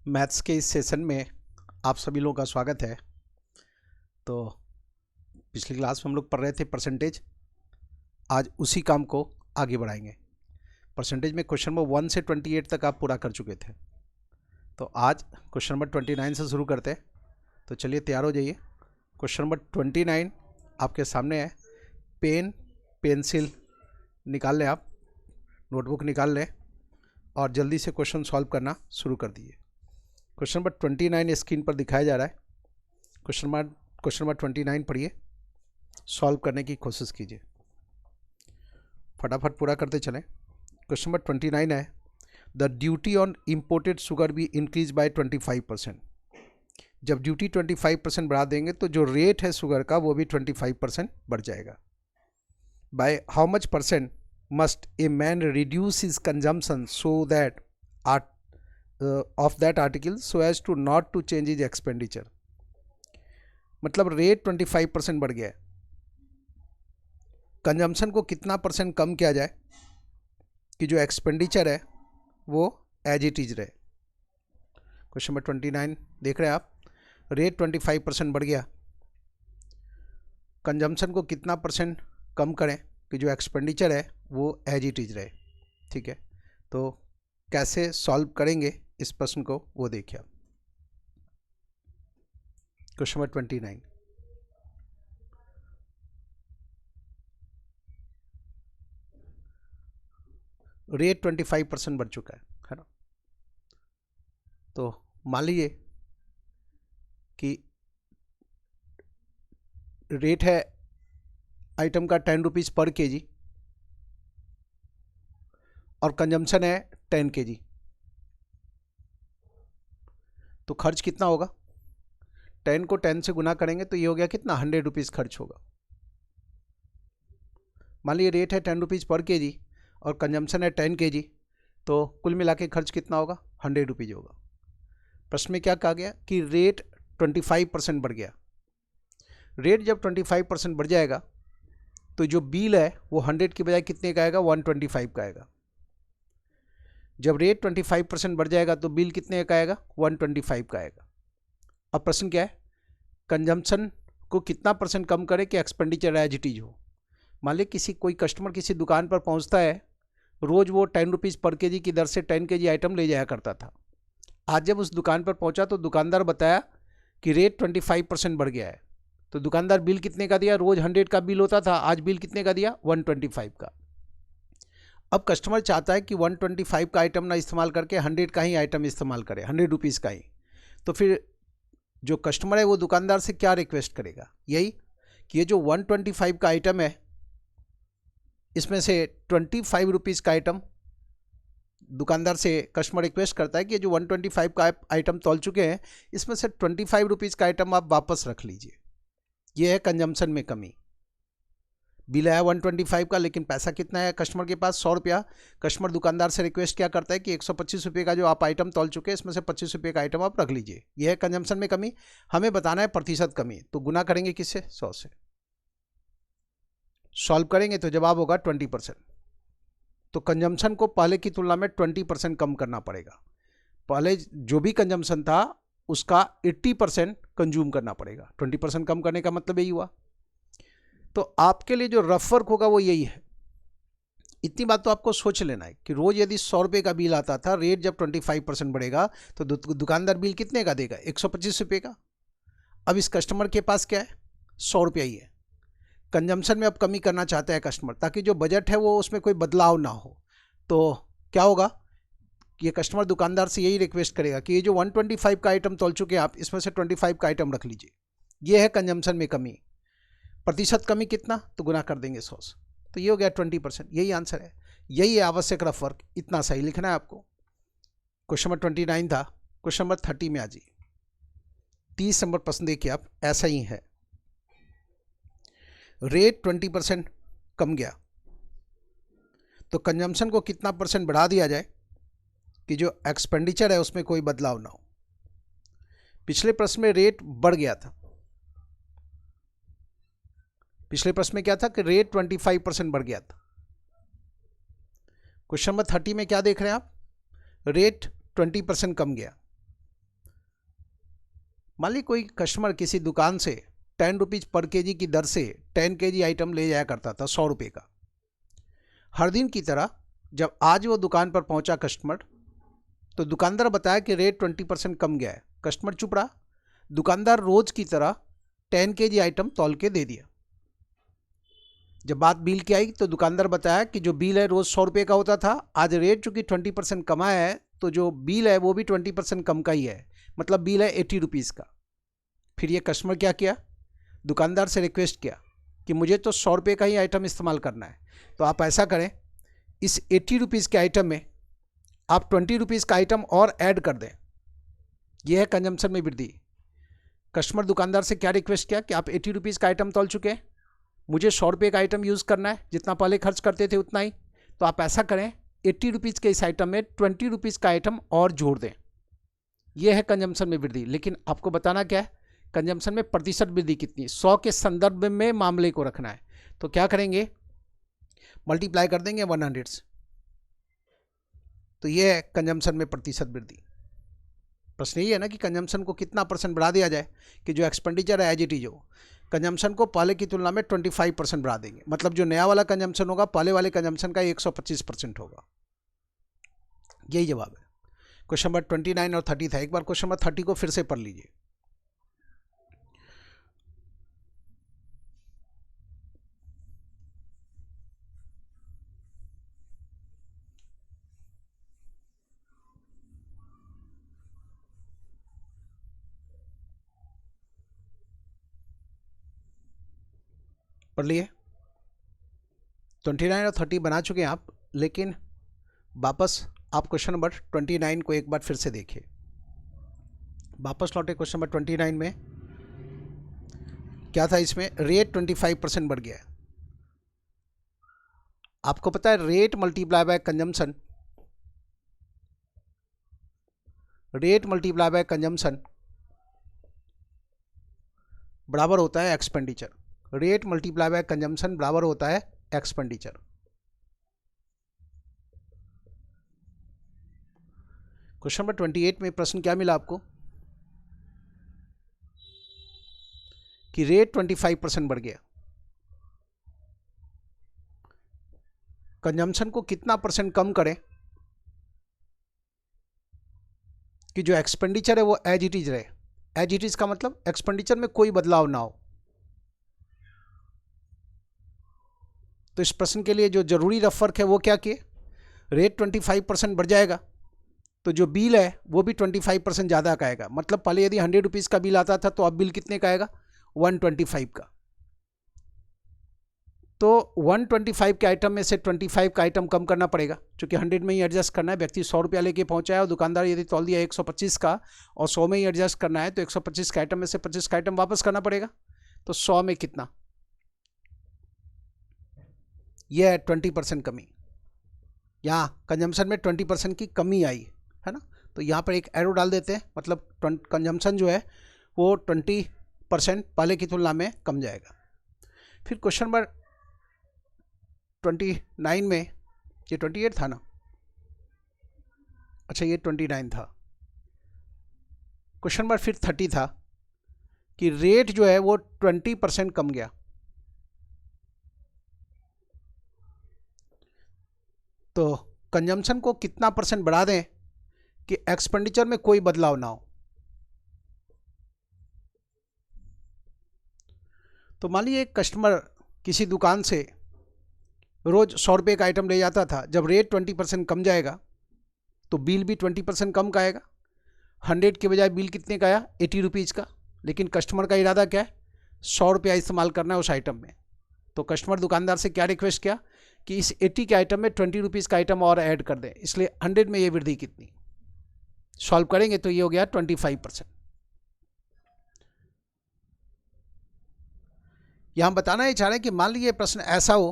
Maths के इस session में आप सभी लोगों का स्वागत है। तो पिछली क्लास में हम लोग पढ़ रहे थे परसेंटेज। आज उसी काम को आगे बढ़ाएंगे। परसेंटेज में क्वेश्चन नंबर 1 से 28 तक आप पूरा कर चुके थे, तो आज क्वेश्चन नंबर 29 से शुरू करते हैं। तो चलिए तैयार हो जाइए। क्वेश्चन नंबर 29 आपके सामने है। पेन पेंसिल निकाल लें, आप नोटबुक निकाल लें और जल्दी से क्वेश्चन सॉल्व करना शुरू कर दीजिए। क्वेश्चन नंबर 29 स्क्रीन पर दिखाया जा रहा है। क्वेश्चन नंबर 29 पढ़िए, सॉल्व करने की कोशिश कीजिए, फटाफट पूरा करते चलें। क्वेश्चन नंबर 29 है, the duty on imported sugar भी इंक्रीज बाय 25%। जब ड्यूटी 25% बढ़ा देंगे तो जो रेट है शुगर का वो भी 25% बढ़ जाएगा। By how much percent must a man reduce his consumption so that of that article so as to not to change his expenditure. मतलब रेट 25% बढ़ गया है, कंजम्पशन को कितना परसेंट कम किया जाए कि जो एक्सपेंडिचर है वो एज इट इज रहे। क्वेश्चन नंबर 29 देख रहे हैं आप। रेट 25% बढ़ गया, कंजम्पशन को कितना परसेंट कम करें कि जो एक्सपेंडिचर है वो एज इट इज रहे। ठीक है, तो कैसे सॉल्व करेंगे इस प्रश्न को वो देखिए आप। क्वेश्चन नंबर 29, रेट 25% बढ़ चुका है ना। तो मान लीजिए कि रेट है आइटम का 10 रुपीज़ पर केजी और कंजम्पशन है 10 केजी, तो खर्च कितना होगा? 10 को 10 से गुना करेंगे तो ये हो गया कितना, 100 रुपीज़ खर्च होगा। मान लीजिए रेट है 10 रुपीज़ पर केजी और कंजम्पशन है 10 केजी, तो कुल मिला के खर्च कितना होगा? 100 रुपीज़ होगा। प्रश्न में क्या कहा गया कि रेट 25% बढ़ गया। रेट जब 25% बढ़ जाएगा तो जो बिल है वो 100 की बजाय कितने का आएगा? 125 का आएगा। जब रेट 25% बढ़ जाएगा तो बिल कितने का आएगा? 125 का आएगा। अब प्रश्न क्या है, कंजम्पशन को कितना परसेंट कम करे कि एक्सपेंडिचर एज इट इज हो। मान लीजिए कोई कस्टमर किसी दुकान पर पहुंचता है, रोज़ वो 10 रुपीज़ पर केजी की दर से 10 केजी आइटम ले जाया करता था। आज जब उस दुकान पर पहुंचा तो दुकानदार बताया कि रेट 25% बढ़ गया है, तो दुकानदार बिल कितने का दिया? रोज़ 100 का बिल होता था, आज बिल कितने का दिया? 125 का। अब कस्टमर चाहता है कि 125 का आइटम ना इस्तेमाल करके 100 का ही आइटम इस्तेमाल करे, 100 रुपीज़ का ही। तो फिर जो कस्टमर है वो दुकानदार से क्या रिक्वेस्ट करेगा? यही कि ये जो 125 का आइटम है इसमें से 25 रुपीज़ का आइटम दुकानदार से कस्टमर रिक्वेस्ट करता है कि जो 125 का आइटम तौल चुके हैं इसमें से 25 रुपीज़ का आइटम आप वापस रख लीजिए। ये है कंजम्पशन में कमी। बिल आया 125 का, लेकिन पैसा कितना है कस्टमर के पास? 100 रुपया। कस्टमर दुकानदार से रिक्वेस्ट क्या करता है कि 125 रुपये का जो आप आइटम तौल चुके हैं इसमें से 25 रुपये का आइटम आप रख लीजिए। यह है कंजम्पशन में कमी। हमें बताना है प्रतिशत कमी, तो गुना करेंगे किससे? 100 से। सॉल्व करेंगे तो जवाब होगा 20%। तो कंजम्पशन को पहले की तुलना में 20% कम करना पड़ेगा। पहले जो भी कंजम्पशन था उसका 80% कंज्यूम करना पड़ेगा। 20% कम करने का मतलब यही हुआ। तो आपके लिए जो रफ वर्क होगा वो यही है। इतनी बात तो आपको सोच लेना है कि रोज यदि 100 रुपये का बिल आता था, रेट जब 25% बढ़ेगा तो दुकानदार बिल कितने का देगा? 125 रुपये का। अब इस कस्टमर के पास क्या है? 100 रुपया ही है। कंजम्पशन में अब कमी करना चाहता है कस्टमर, ताकि जो बजट है वो उसमें कोई बदलाव ना हो। तो क्या होगा, ये कस्टमर दुकानदार से यही रिक्वेस्ट करेगा कि ये जो 125 का आइटम तोल चुके हैं आप, इसमें से 25 का आइटम रख लीजिए। ये है कंजम्पशन में कमी। प्रतिशत कमी कितना? तो गुना कर देंगे 100 से, तो ये हो गया 20%। यही आंसर है, यही है आवश्यक रफ वर्क। इतना सही लिखना है आपको। क्वेश्चन नंबर 29 था। क्वेश्चन नंबर 30 में आ जाइए। 30 नंबर प्रश्न देखिए आप, ऐसा ही है। रेट 20% कम गया तो कंजम्पशन को कितना परसेंट बढ़ा दिया जाए कि जो एक्सपेंडिचर है उसमें कोई बदलाव ना हो। पिछले प्रश्न में रेट बढ़ गया था। पिछले प्रश्न में क्या था कि रेट 25% बढ़ गया था। क्वेश्चन नंबर 30 में क्या देख रहे हैं आप? रेट 20% कम गया। मान लीजिए कोई कस्टमर किसी दुकान से 10 रुपीज़ पर केजी की दर से 10 केजी आइटम ले जाया करता था 100 रुपये का। हर दिन की तरह जब आज वो दुकान पर पहुंचा कस्टमर, तो दुकानदार बताया कि रेट 20% कम गया है। कस्टमर चुप रहा। दुकानदार रोज की तरह 10 केजी आइटम तौल के दे दिया। जब बात बिल की आई तो दुकानदार बताया कि जो बिल है रोज़ 100 रुपये का होता था, आज रेट चूँकि 20% कम आया है तो जो बिल है वो भी 20% कम का ही है, मतलब बिल है 80 रुपीज़ का। फिर ये कस्टमर क्या किया, दुकानदार से रिक्वेस्ट किया कि मुझे तो 100 रुपये का ही आइटम इस्तेमाल करना है, तो आप ऐसा करें इस 80 रुपीज़ के आइटम में आप 20 रुपीज़ का आइटम और ऐड कर दें। यह है कंजम्पशन में वृद्धि। कस्टमर दुकानदार से क्या रिक्वेस्ट किया कि आप 80 रुपीज़ का आइटम तौल चुके हैं, मुझे 100 रुपये का आइटम यूज़ करना है, जितना पहले खर्च करते थे उतना ही, तो आप ऐसा करें 80 रुपीज़ के इस आइटम में 20 रुपीज़ का आइटम और जोड़ दें। यह है कंजम्पशन में वृद्धि। लेकिन आपको बताना क्या है, कंजम्पशन में प्रतिशत वृद्धि कितनी, 100 के संदर्भ में मामले को रखना है। तो क्या करेंगे, मल्टीप्लाई कर देंगे 100 से, तो यह है कंजम्पशन में प्रतिशत वृद्धि। प्रश्न यही है ना कि कंजम्पशन को कितना परसेंट बढ़ा दिया जाए कि जो एक्सपेंडिचर है एज इट इज हो। कंजम्पशन को पहले की तुलना में 25% बढ़ा देंगे, मतलब जो नया वाला कंजम्पशन होगा पहले वाले कंजम्पशन का 125% होगा। यही जवाब है। क्वेश्चन नंबर 29 और 30 था। एक बार क्वेश्चन नंबर 30 को फिर से पढ़ लीजिए। पढ़ लिए। 29 और 30 बना चुके हैं आप, लेकिन वापस आप क्वेश्चन नंबर 29 को एक बार फिर से देखिए। वापस लौटे क्वेश्चन नंबर 29 में क्या था, इसमें रेट 25% बढ़ गया है। आपको पता है rate multiply by consumption, rate multiply by consumption बराबर होता है expenditure. Rate multiply by consumption बराबर होता है एक्सपेंडिचर। क्वेश्चन नंबर 28 में प्रश्न क्या मिला आपको कि रेट 25% बढ़ गया, कंजम्पशन को कितना परसेंट कम करें कि जो एक्सपेंडिचर है वो एज इट इज रहे। एज इट इज का मतलब एक्सपेंडिचर में कोई बदलाव ना हो। तो इस प्रश्न के लिए जो जरूरी रफ वर्क है वो क्या किए, रेट 25% बढ़ जाएगा तो जो बिल है वो भी 25% ज़्यादा का आएगा। मतलब पहले यदि 100 रुपीज़ का बिल आता था तो अब बिल कितने का आएगा, 125 का। तो 125 के आइटम में से 25 का आइटम कम करना पड़ेगा, क्योंकि 100 में ही एडजस्ट करना है। व्यक्ति 100 रुपया लेके पहुंचा है और दुकानदार यदि तौल दिया 125 का और 100 में ही एडजस्ट करना है, तो 125 के आइटम में से 25 का आइटम वापस करना पड़ेगा। तो 100 में कितना, यह है 20% कमी। यहाँ कंजम्पशन में 20% की कमी आई है ना, तो यहाँ पर एक एरो डाल देते हैं, मतलब कंजम्पशन जो है वो 20% पहले की तुलना में कम जाएगा। फिर क्वेश्चन नंबर 29 में, ये 28 था ना, अच्छा ये 29 था। क्वेश्चन नंबर फिर 30 था कि रेट जो है वो 20% कम गया। तो कंजम्पशन को कितना परसेंट बढ़ा दें कि एक्सपेंडिचर में कोई बदलाव ना हो। तो मान लीजिए कस्टमर किसी दुकान से रोज 100 रुपये का आइटम ले जाता था, जब रेट 20% कम जाएगा तो बिल भी 20% कम का आएगा। 100 के बजाय बिल कितने का आया, 80 रुपीज़ का। लेकिन कस्टमर का इरादा क्या है, 100 रुपया इस्तेमाल करना है उस आइटम में। तो कस्टमर दुकानदार से क्या रिक्वेस्ट किया कि इस 80 के आइटम में 20 रुपीज़ का आइटम और ऐड कर दें। इसलिए 100 में ये वृद्धि कितनी, सॉल्व करेंगे तो ये हो गया 25%। यहां बताना ही चाह रहे हैं कि मान लीजिए प्रश्न ऐसा हो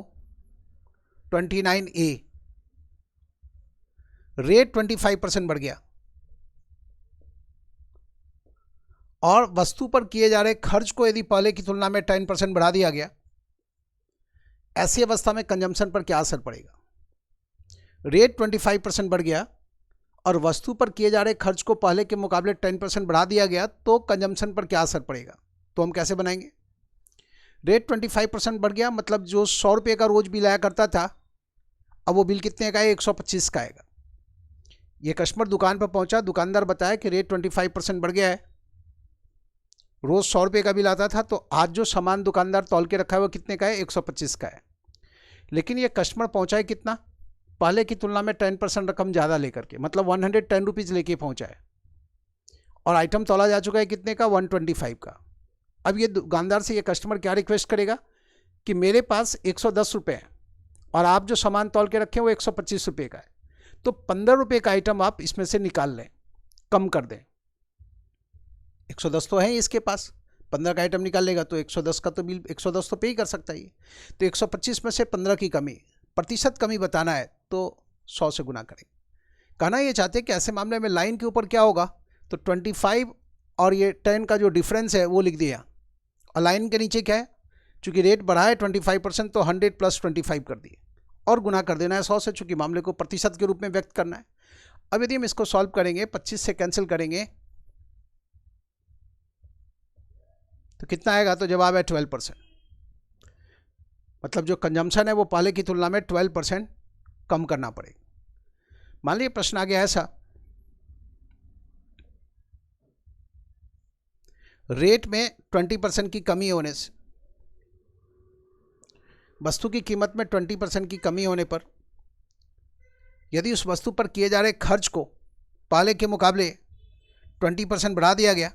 29A, रेट 25% बढ़ गया और वस्तु पर किए जा रहे खर्च को यदि पहले की तुलना में 10% बढ़ा दिया गया, ऐसी अवस्था में कंजम्पशन पर क्या असर पड़ेगा। रेट 25% बढ़ गया और वस्तु पर किए जा रहे खर्च को पहले के मुकाबले 10% बढ़ा दिया गया तो कंजम्पशन पर क्या असर पड़ेगा। तो हम कैसे बनाएंगे, रेट 25% बढ़ गया, मतलब जो 100 रुपये का रोज बिल आया करता था अब वो बिल कितने का है, 125 का आएगा। ये कस्टमर दुकान पर पहुंचा, दुकानदार बताया कि रेट 25% बढ़ गया है, रोज 100 रुपये का बिल आता था तो आज जो सामान दुकानदार तौल के रखा है वो कितने का है, 125 का है। लेकिन ये कस्टमर पहुंचा है कितना, पहले की तुलना में 10% रकम ज़्यादा लेकर के, मतलब 110 रुपीज़ लेके पहुंचा है और आइटम तोला जा चुका है कितने का, 125 का। अब ये दुकानदार से ये कस्टमर क्या रिक्वेस्ट करेगा कि मेरे पास 110 रुपये है और आप जो सामान तौल के रखें वो 125 रुपये का है, तो 15 रुपये का आइटम आप इसमें से निकाल लें, कम कर दें। 110 तो है इसके पास, 15 का आइटम निकाल लेगा तो 110 का तो बिल 110 तो पे ही कर सकता है ये, तो 125 में से 15 की कमी, प्रतिशत कमी बताना है तो 100 से गुना करें। कहना ये चाहते हैं कि ऐसे मामले में लाइन के ऊपर क्या होगा, तो 25 और ये 10 का जो डिफरेंस है वो लिख दिया, और लाइन के नीचे क्या है, चूंकि रेट बढ़ा है 25% तो 100 + 25 कर दिए और गुना कर देना है 100 से, चूंकि मामले को प्रतिशत के रूप में व्यक्त करना है। अब यदि हम इसको सॉल्व करेंगे, 25 से कैंसिल करेंगे तो कितना आएगा, तो जवाब है 12%। मतलब जो कंजम्पशन है वो पहले की तुलना में 12% कम करना पड़ेगा। मान लीजिए प्रश्न आ गया ऐसा, रेट में 20% की कमी होने से, वस्तु की कीमत में 20% की कमी होने पर यदि उस वस्तु पर किए जा रहे खर्च को पहले के मुकाबले 20% बढ़ा दिया गया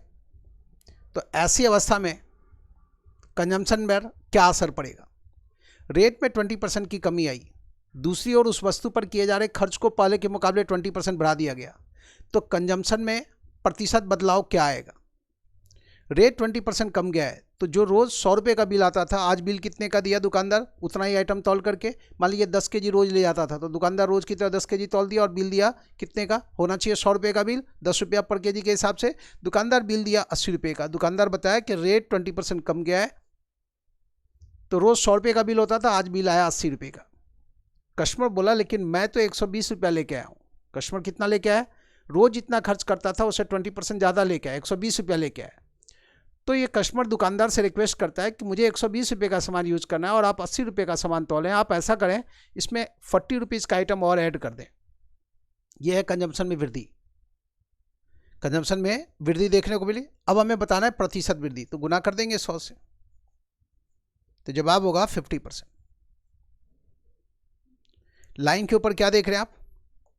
तो ऐसी अवस्था में कंजम्पशन पर क्या असर पड़ेगा। रेट में 20% की कमी आई, दूसरी ओर उस वस्तु पर किए जा रहे खर्च को पहले के मुकाबले 20% बढ़ा दिया गया तो कंजम्पशन में प्रतिशत बदलाव क्या आएगा। रेट 20% कम गया है तो जो रोज़ 100 रुपये का बिल आता था आज बिल कितने का दिया दुकानदार, उतना ही आइटम तौल करके, मान लीजिए 10 केजी रोज़ ले जाता था तो दुकानदार रोज़ की तरह 10 केजी तौल दिया और बिल दिया कितने का होना चाहिए, 100 रुपये का बिल 10 रुपया पर केजी के हिसाब से, दुकानदार बिल दिया 80 रुपये का। दुकानदार बताया कि रेट 20% कम गया है तो रोज़ 100 रुपये का बिल होता था आज बिल आया 80 रुपये का। कस्टमर बोला लेकिन मैं तो 120 रुपया लेके आया हूँ। कस्टमर कितना लेके आया, रोज़ जितना खर्च करता था उससे 20% ज़्यादा लेके आया, 120 रुपया लेके आया। तो ये कस्टमर दुकानदार से रिक्वेस्ट करता है कि मुझे 120 रुपये का सामान यूज़ करना है और आप 80 रुपये का सामान तोलें, आप ऐसा करें इसमें 40 रुपीज़ का आइटम और ऐड कर दें। यह है कंजम्पशन में वृद्धि। कंजम्पशन में वृद्धि देखने को मिली। अब हमें बताना है प्रतिशत वृद्धि, तो गुना कर देंगे 100 से, तो जवाब होगा 50%। लाइन के ऊपर क्या देख रहे हैं आप,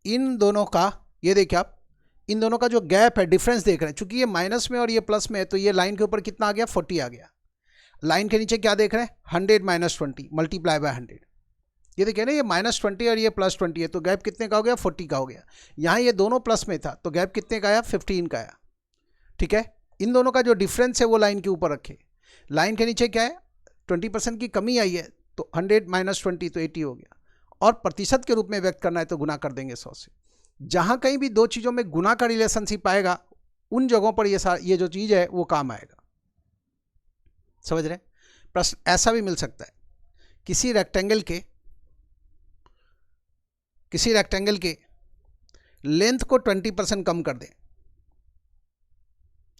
इन दोनों का, ये देखिए आप इन दोनों का जो गैप है, डिफरेंस देख रहे हैं। चूंकि ये माइनस में और ये प्लस में है तो ये लाइन के ऊपर कितना आ गया, 40 आ गया। लाइन के नीचे क्या देख रहे हैं, 100 - 20 मल्टीप्लाई बाय 100। ये देखिए ना, ये -20 और ये +20 है तो गैप कितने का हो गया, 40 का हो गया। यहाँ ये दोनों प्लस में था तो गैप कितने का आया, 15 का आया। ठीक है, इन दोनों का जो डिफरेंस है वो लाइन के ऊपर रखे। लाइन के नीचे क्या है, 20% की कमी आई है तो 100 - 20 तो 80 हो गया, और प्रतिशत के रूप में व्यक्त करना है तो गुना कर देंगे 100 से। जहाँ कहीं भी दो चीज़ों में गुना का रिलेशनशिप आएगा उन जगहों पर ये जो चीज़ है वो काम आएगा। समझ रहे हैं। प्रश्न ऐसा भी मिल सकता है, किसी रेक्टेंगल के लेंथ को 20% कम कर दें,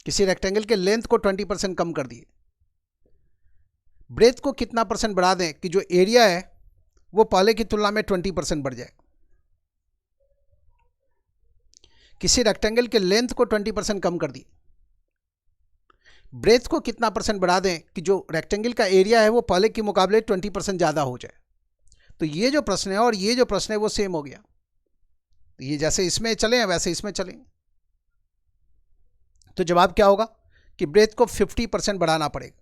किसी रेक्टेंगल के लेंथ को 20% कम कर दिए, ब्रेथ को कितना % बढ़ा दें कि जो एरिया है वो पहले की तुलना में 20% बढ़ जाए। किसी रेक्टेंगल के लेंथ को 20% कम कर दिए, ब्रेथ को कितना % बढ़ा दें कि जो रेक्टेंगल का एरिया है वो पहले के मुकाबले 20% ज़्यादा हो जाए। तो ये जो प्रश्न है और ये जो प्रश्न है वो सेम हो गया। तो ये जैसे इसमें चले वैसे इसमें चलेंगे। तो जवाब क्या होगा कि ब्रेथ को 50% बढ़ाना पड़ेगा,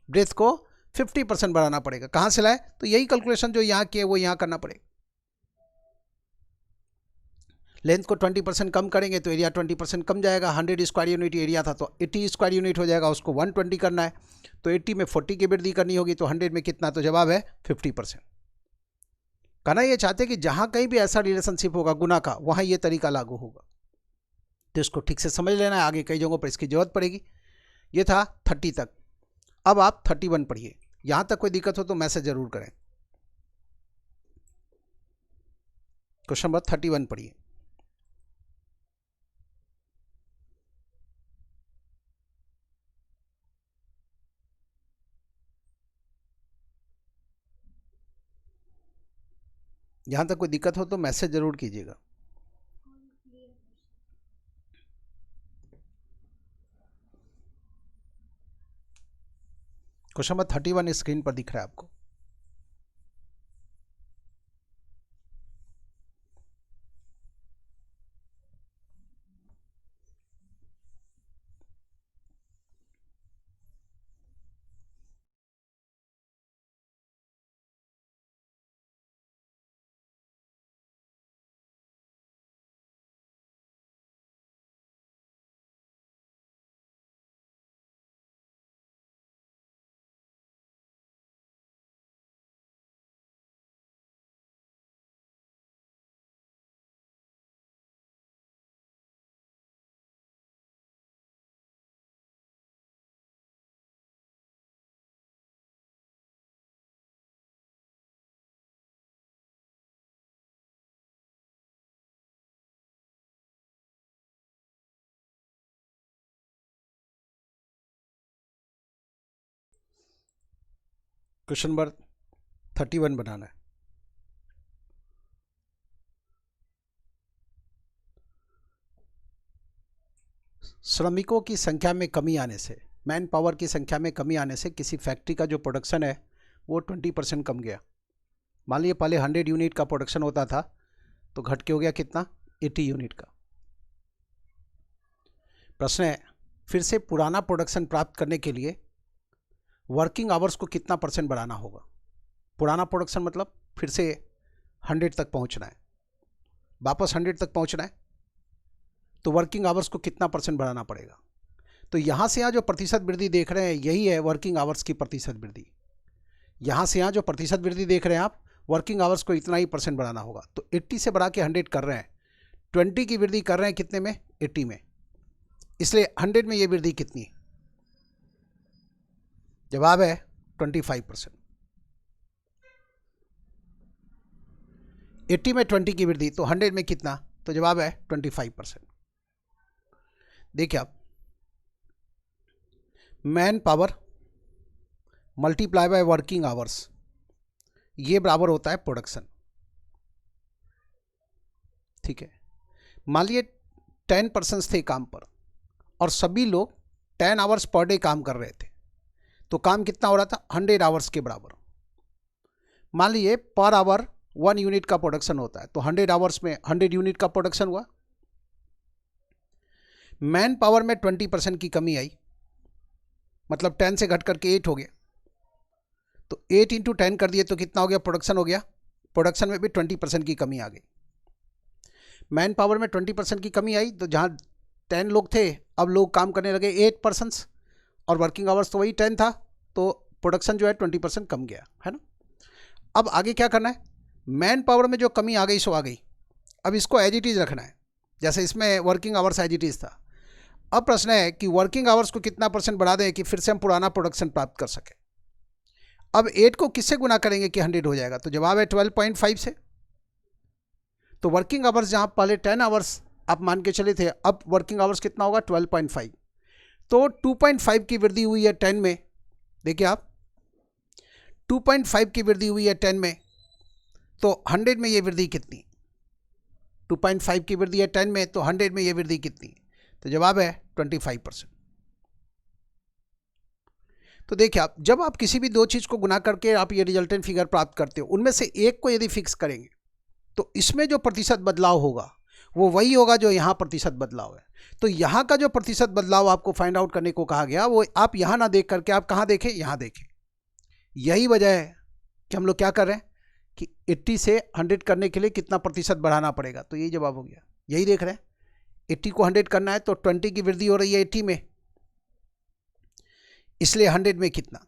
ब्रेथ को 50% बढ़ाना पड़ेगा। कहाँ से लाए, तो यही कैलकुलेशन जो यहाँ किए वो यहाँ करना पड़ेगा। लेंथ को 20% कम करेंगे तो एरिया 20% कम जाएगा। 100 स्क्वायर यूनिट एरिया था तो 80 स्क्वायर यूनिट हो जाएगा, उसको 120 करना है तो 80 में 40 की वृद्धि करनी होगी तो 100 में कितना, तो जवाब है 50%। कहना ये चाहते हैं कि जहाँ कहीं भी ऐसा रिलेशनशिप होगा गुना का, वहाँ ये तरीका लागू होगा। तो इसको ठीक से समझ लेना है, आगे कई जगहों पर इसकी जरूरत पड़ेगी। ये था 30 तक। अब आप 31 पढ़िए। यहाँ तक कोई दिक्कत हो तो मैसेज जरूर करें। क्वेश्चन नंबर 31 पढ़िए। यहाँ तक कोई दिक्कत हो तो मैसेज ज़रूर कीजिएगा। क्वेश्चन नंबर 31 स्क्रीन पर दिख रहा है आपको। क्वेश्चन नंबर 31 बनाना है। श्रमिकों की संख्या में कमी आने से, मैन पावर की संख्या में कमी आने से किसी फैक्ट्री का जो प्रोडक्शन है वो 20% कम गया। मान लीजिए पहले 100 यूनिट का प्रोडक्शन होता था तो घट के हो गया कितना, 80 यूनिट का। प्रश्न है फिर से पुराना प्रोडक्शन प्राप्त करने के लिए वर्किंग आवर्स को कितना % बढ़ाना होगा। पुराना प्रोडक्शन मतलब फिर से 100 तक पहुंचना है, वापस 100 तक पहुंचना है, तो वर्किंग आवर्स को कितना % बढ़ाना पड़ेगा। तो यहाँ से यहाँ जो प्रतिशत वृद्धि देख रहे हैं यही है वर्किंग आवर्स की प्रतिशत वृद्धि। यहाँ से यहाँ जो प्रतिशत वृद्धि देख रहे हैं आप, वर्किंग आवर्स को इतना ही % बढ़ाना होगा। तो 80 से बढ़ा के 100 कर रहे हैं, 20 की वृद्धि कर रहे हैं कितने में, 80 में, इसलिए 100 में ये वृद्धि कितनी है, जवाब है 25%। 80 में 20 की वृद्धि तो 100 में कितना, तो जवाब है 25%। देखिए आप, man power multiply by working hours, ये बराबर होता है प्रोडक्शन। ठीक है, मान लीजिए 10% थे काम पर और सभी लोग 10 आवर्स पर डे काम कर रहे थे, तो काम कितना हो रहा था, 100 आवर्स के बराबर। मान लीजिए पर आवर 1 यूनिट का प्रोडक्शन होता है, तो 100 आवर्स में 100 यूनिट का प्रोडक्शन हुआ। मैन पावर में 20% की कमी आई, मतलब 10 से घट करके 8 हो गया, तो 8 × 10 कर दिए तो कितना हो गया, प्रोडक्शन हो गया। प्रोडक्शन में भी 20% की कमी आ गई। मैन पावर में 20% की कमी आई, तो जहाँ 10 लोग थे अब लोग काम करने लगे 8% और वर्किंग आवर्स तो वही 10 था, तो प्रोडक्शन जो है 20% कम गया, है ना। अब आगे क्या करना है, मैन पावर में जो कमी आ गई सो आ गई, अब इसको एज इट इज़ रखना है, जैसे इसमें working hours as it is था। अब प्रश्न है कि वर्किंग आवर्स को कितना % बढ़ा दें कि फिर से हम पुराना प्रोडक्शन प्राप्त कर सकें। अब 8 को किससे गुना करेंगे कि 100 हो जाएगा, तो जवाब है 12.5 से। तो वर्किंग आवर्स जहाँ पहले 10 आवर्स आप मान के चले थे, अब वर्किंग आवर्स कितना होगा, 12.5। तो 2.5 की वृद्धि हुई है 10 में। देखिए आप, 2.5 की वृद्धि हुई है 10 में, तो 100 में ये वृद्धि कितनी, 2.5 की वृद्धि है 10 में, तो 100 में ये वृद्धि कितनी, तो जवाब है 25%। तो देखिए आप, जब आप किसी भी दो चीज़ को गुना करके आप ये रिजल्टेंट फिगर प्राप्त करते हो, उनमें से एक को यदि फिक्स करेंगे तो इसमें जो प्रतिशत बदलाव होगा वो वही होगा जो यहाँ प्रतिशत बदलाव है। तो यहाँ का जो प्रतिशत बदलाव आपको फाइंड आउट करने को कहा गया, वो आप यहाँ ना देख करके आप कहाँ देखें, यहाँ देखें। यही वजह है कि हम लोग क्या कर रहे हैं कि 80 से 100 करने के लिए कितना प्रतिशत बढ़ाना पड़ेगा, तो यही जवाब हो गया। यही देख रहे हैं, 80 को 100 करना है तो 20 की वृद्धि हो रही है 80 में, इसलिए 100 में कितना,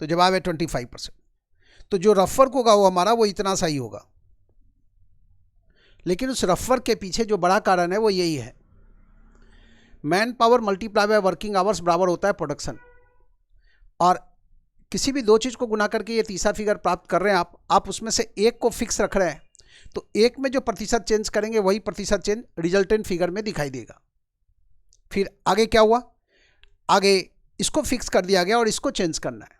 तो जवाब है 25%। तो जो रफ वर्क होगा वो हमारा वो इतना सा ही होगा, लेकिन उस रफ वर्क के पीछे जो बड़ा कारण है वो यही है, man power multiply by working hours बराबर होता है प्रोडक्शन। और किसी भी दो चीज़ को गुना करके ये तीसरा फिगर प्राप्त कर रहे हैं आप उसमें से एक को फिक्स रख रहे हैं, तो एक में जो प्रतिशत चेंज करेंगे वही प्रतिशत चेंज रिजल्टेंट फिगर में दिखाई देगा। फिर आगे क्या हुआ, आगे इसको फिक्स कर दिया गया और इसको चेंज करना है,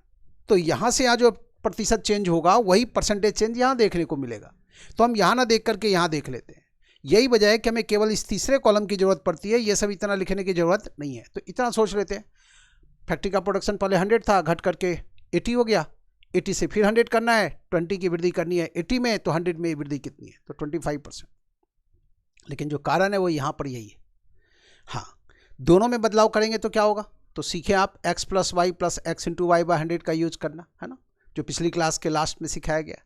तो यहाँ से यहाँ जो प्रतिशत चेंज होगा वही परसेंटेज चेंज यहाँ देखने को मिलेगा। तो हम यहाँ ना देख करके यहाँ देख लेते हैं। यही वजह है कि हमें केवल इस तीसरे कॉलम की जरूरत पड़ती है, ये सब इतना लिखने की जरूरत नहीं है। तो इतना सोच लेते हैं, फैक्ट्री का प्रोडक्शन पहले 100 था, घट करके 80 हो गया, 80 से फिर 100 करना है, 20 की वृद्धि करनी है 80 में, तो 100 में वृद्धि कितनी है, तो 25%। लेकिन जो कारण है वो यहाँ पर यही है। हाँ, दोनों में बदलाव करेंगे तो क्या होगा, तो सीखें आप x plus y plus x into y by 100 का यूज करना, है ना, जो पिछली क्लास के लास्ट में सिखाया गया।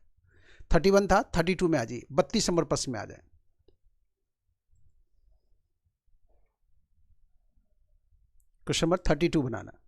31 था, 32 में आ जाइए, 32 नंबर प्रश्न में आ जाए। क्वेश्चन नंबर 32 बनाना।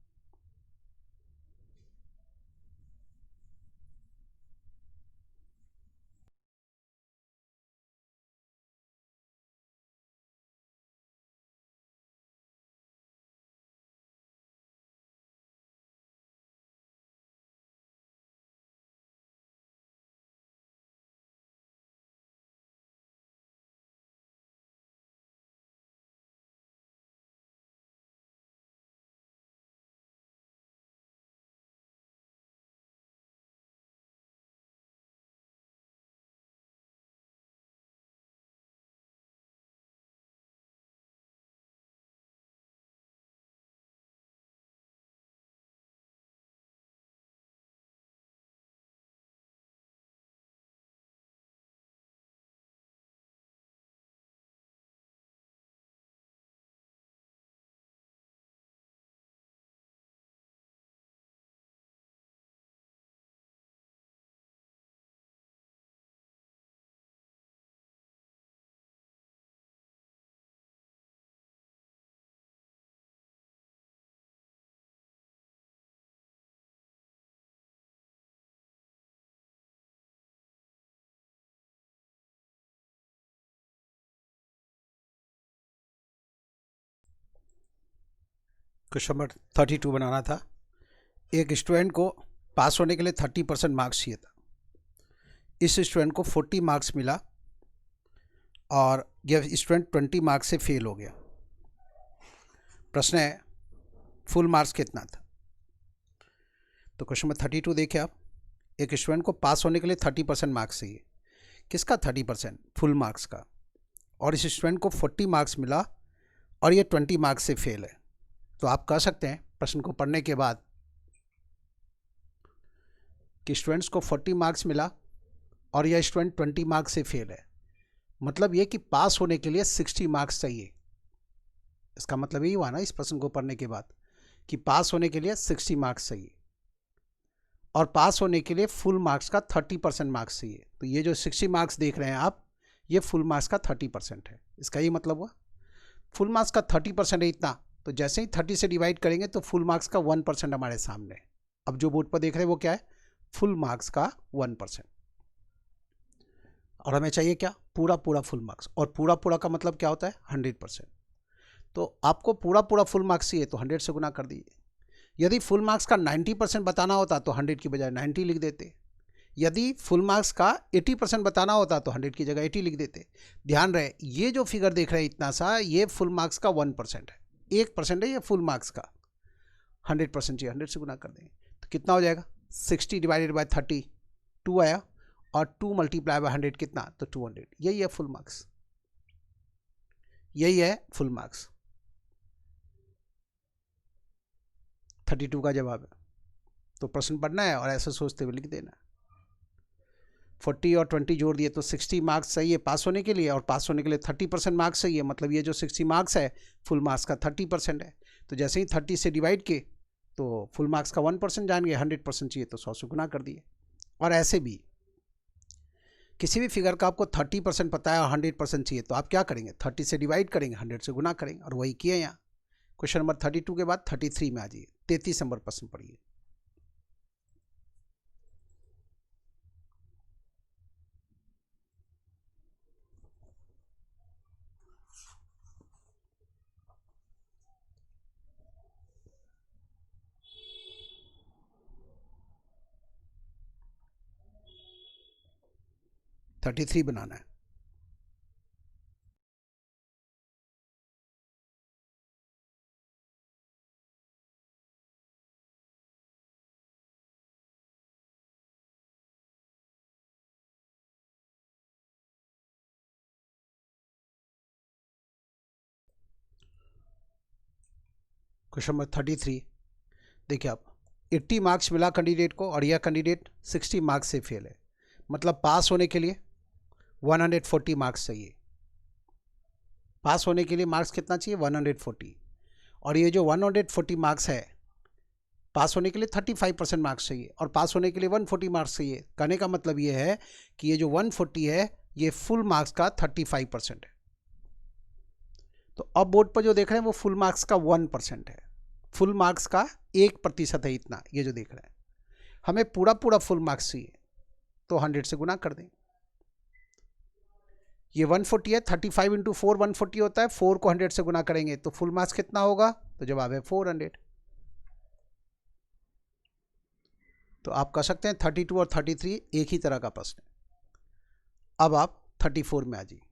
क्वेश्चन नंबर 32 बनाना था। एक स्टूडेंट को पास होने के लिए 30% मार्क्स चाहिए था। इस स्टूडेंट को 40 मार्क्स मिला और यह स्टूडेंट 20 मार्क्स से फेल हो गया। प्रश्न है फुल मार्क्स कितना था। तो क्वेश्चन नंबर 32 देखिए आप, एक स्टूडेंट को पास होने के लिए 30% मार्क्स चाहिए। किसका 30%? फुल मार्क्स का। और इस स्टूडेंट को 40 मार्क्स मिला और ये 20 मार्क्स से फेल है। तो आप कह सकते हैं प्रश्न को पढ़ने के बाद कि स्टूडेंट्स को 40 मार्क्स मिला और यह स्टूडेंट 20 मार्क्स से फेल है। मतलब ये कि पास होने के लिए 60 मार्क्स चाहिए। इसका मतलब यही हुआ ना इस प्रश्न को पढ़ने के बाद कि पास होने के लिए 60 मार्क्स चाहिए और पास होने के लिए फुल मार्क्स का 30% मार्क्स चाहिए। तो ये जो 60 मार्क्स देख रहे हैं आप, ये फुल मार्क्स का 30% है। इसका ये मतलब हुआ फुल मार्क्स का 30% है इतना, तो जैसे ही 30 से डिवाइड करेंगे तो फुल मार्क्स का 1% हमारे सामने है। अब जो बोर्ड पर देख रहे हैं वो क्या है, फुल मार्क्स का 1%। और हमें चाहिए क्या, पूरा पूरा फुल मार्क्स। और पूरा पूरा का मतलब क्या होता है, 100%। तो आपको पूरा पूरा फुल मार्क्स चाहिए तो 100 से गुना कर दीजिए। यदि फुल मार्क्स का 90% बताना होता तो 100 की बजाय 90 लिख देते। यदि फुल मार्क्स का 80% बताना होता तो 100 की जगह 80 लिख देते। ध्यान रहे ये जो फिगर देख रहे हैं इतना सा, ये फुल मार्क्स का 1% है, 1% है ये फुल मार्क्स का। 100% चाहिए, 100 से गुना कर देंगे तो कितना हो जाएगा, 60 डिवाइडेड बाई 30 2 आया, और 2 मल्टीप्लाई बाई 100 कितना, तो 200। यही है फुल मार्क्स, यही है फुल मार्क्स। 32 का जवाब है। तो प्रश्न पढ़ना है और ऐसा सोचते हुए लिख देना। 40 और 20 जोड़ दिए तो 60 मार्क्स चाहिए पास होने के लिए, और पास होने के लिए 30% मार्क्स चाहिए। मतलब ये जो 60 मार्क्स है फुल मार्क्स का 30% है। तो जैसे ही 30 से डिवाइड किए तो फुल मार्क्स का 1% जान गए, 100% चाहिए तो 100 से गुना कर दिए। और ऐसे भी किसी भी फिगर का आपको 30% पता है और 100% चाहिए तो आप क्या करेंगे, 30 से डिवाइड करेंगे, 100 से गुना करेंगे, और वही किए यहाँ। क्वेश्चन नंबर 32 के बाद 33 में आ जाइए, 33 नंबर प्रश्न पढ़िए। थर्टी थ्री बनाना है। क्वेश्चन नंबर 33, देखिए आप 80 मार्क्स मिला कैंडिडेट को और यह कैंडिडेट 60 मार्क्स से फेल है, मतलब पास होने के लिए 140 मार्क्स चाहिए। पास होने के लिए मार्क्स कितना चाहिए? 140। और ये जो 140 मार्क्स है, पास होने के लिए 35% मार्क्स चाहिए और पास होने के लिए 140 मार्क्स चाहिए। कहने का मतलब ये है कि ये जो 140 है ये फुल मार्क्स का 35% है। तो अब बोर्ड पर जो देख रहे हैं वो फुल मार्क्स का 1% है, फुल मार्क्स का 1% है इतना, ये जो देख रहे हैं। हमें पूरा पूरा फुल मार्क्स चाहिए तो 100 से गुना कर दें। ये 140 है, 35 इंटू 4 140 होता है, 4 को 100 से गुना करेंगे तो फुल मार्क्स कितना होगा? तो जवाब है 400। तो आप कह सकते हैं 32 और 33 एक ही तरह का प्रश्न है। अब आप 34 में आ जाइए।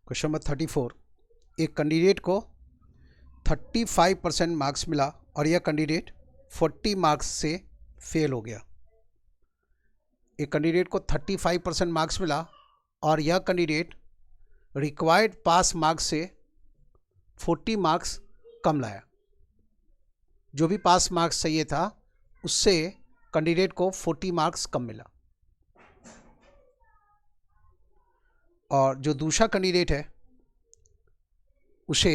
क्वेश्चन नंबर 34, एक कैंडिडेट को 35% मार्क्स मिला और यह कैंडिडेट 40 मार्क्स से फेल हो गया। एक कैंडिडेट को 35% मार्क्स मिला और यह कैंडिडेट रिक्वायर्ड पास मार्क्स से 40 मार्क्स कम लाया। जो भी पास मार्क्स चाहिए था उससे कैंडिडेट को 40 मार्क्स कम मिला। और जो दूसरा कैंडिडेट है उसे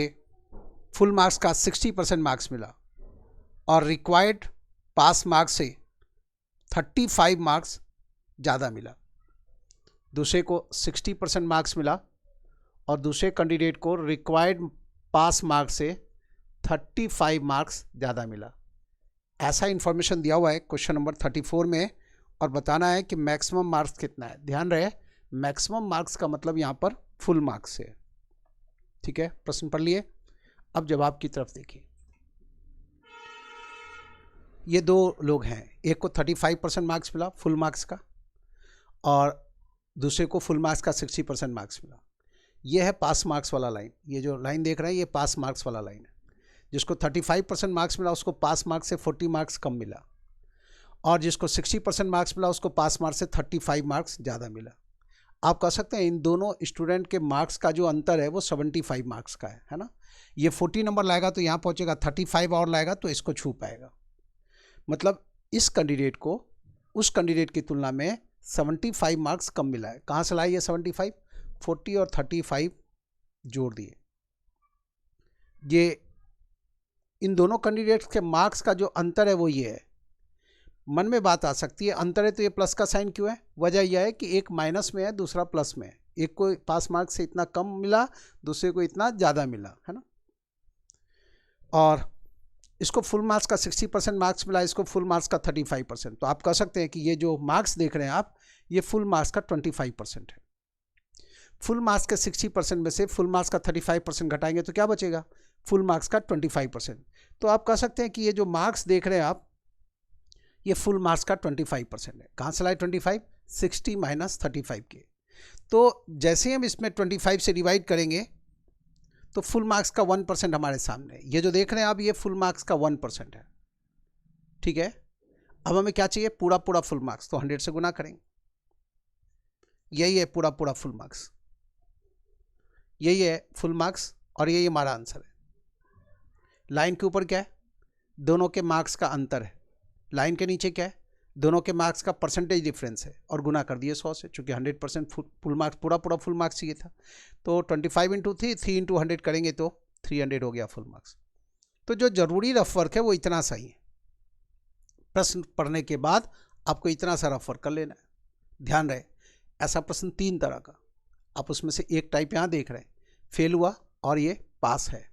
फुल मार्क्स का 60% मार्क्स मिला और रिक्वायर्ड पास मार्क्स से 35 मार्क्स ज़्यादा मिला। दूसरे को 60% मार्क्स मिला और दूसरे कैंडिडेट को रिक्वायर्ड पास मार्क्स से 35 मार्क्स ज़्यादा मिला। ऐसा इन्फॉर्मेशन दिया हुआ है क्वेश्चन नंबर 34 में और बताना है कि मैक्सिमम मार्क्स कितना है। ध्यान रहे, मैक्सिमम मार्क्स का मतलब यहाँ पर फुल मार्क्स है। ठीक है, प्रश्न पढ़ लिए। अब जवाब की तरफ देखिए। ये दो लोग हैं, एक को 35% मार्क्स मिला फुल मार्क्स का और दूसरे को फुल मार्क्स का 60% मार्क्स मिला। ये है पास मार्क्स वाला लाइन। ये जो लाइन देख रहे हैं ये पास मार्क्स वाला लाइन है। जिसको 35% मार्क्स मिला उसको पास मार्क्स से 40 मार्क्स कम मिला और जिसको 60% मार्क्स मिला उसको पास मार्क्स से 35 मार्क्स ज़्यादा मिला। आप कह सकते हैं इन दोनों स्टूडेंट के मार्क्स का जो अंतर है वो 75 मार्क्स का है ना। ये 40 नंबर लाएगा तो यहाँ पहुँचेगा, 35 और लाएगा तो इसको छू पाएगा। मतलब इस कैंडिडेट को उस कैंडिडेट की तुलना में 75 मार्क्स कम मिला है। कहाँ से लाए ये 75? 40 और 35 जोड़ दिए। ये इन दोनों कैंडिडेट्स के मार्क्स का जो अंतर है वो ये है। मन में बात आ सकती है, अंतर है तो ये प्लस का साइन क्यों है? वजह यह है कि एक माइनस में है दूसरा प्लस में है। एक को पास मार्क्स से इतना कम मिला, दूसरे को इतना ज़्यादा मिला, है ना। और इसको फुल मार्क्स का 60% मार्क्स मिला, इसको फुल मार्क्स का 35%। तो आप कह सकते हैं कि ये जो मार्क्स देख रहे हैं आप, ये फुल मार्क्स का 25% है। फुल मार्क्स के 60% में से फुल मार्क्स का 35% घटाएंगे तो क्या बचेगा? फुल मार्क्स का 25%। तो आप कह सकते हैं कि ये जो मार्क्स देख रहे हैं आप, ये फुल मार्क्स का 25% है। कहाँ से लाए 25? 60 माइनस 35 के। तो जैसे हम इसमें 25 से डिवाइड करेंगे तो फुल मार्क्स का 1% हमारे सामने है। ये जो देख रहे हैं आप, ये फुल मार्क्स का 1% है, ठीक है। अब हमें क्या चाहिए, पूरा पूरा फुल मार्क्स, तो 100 से गुना करेंगे। यही है पूरा पूरा फुल मार्क्स, यही है फुल मार्क्स, और यही हमारा आंसर है। लाइन के ऊपर क्या है, दोनों के मार्क्स का अंतर है। लाइन के नीचे क्या है, दोनों के मार्क्स का परसेंटेज डिफरेंस है, और गुना कर दिए 100 से, चूंकि 100% फुल मार्क्स, पूरा पूरा फुल मार्क्स चाहिए था। तो 25 इंटू 3 इंटू 100 करेंगे तो 300 हो गया फुल मार्क्स। तो जो जरूरी रफ वर्क है वो इतना सही है। प्रश्न पढ़ने के बाद आपको इतना सा रफ वर्क कर लेना है। ध्यान रहे, ऐसा प्रश्न 3 तरह का, आप उसमें से एक टाइप यहाँ देख रहे हैं, फेल हुआ और ये पास है।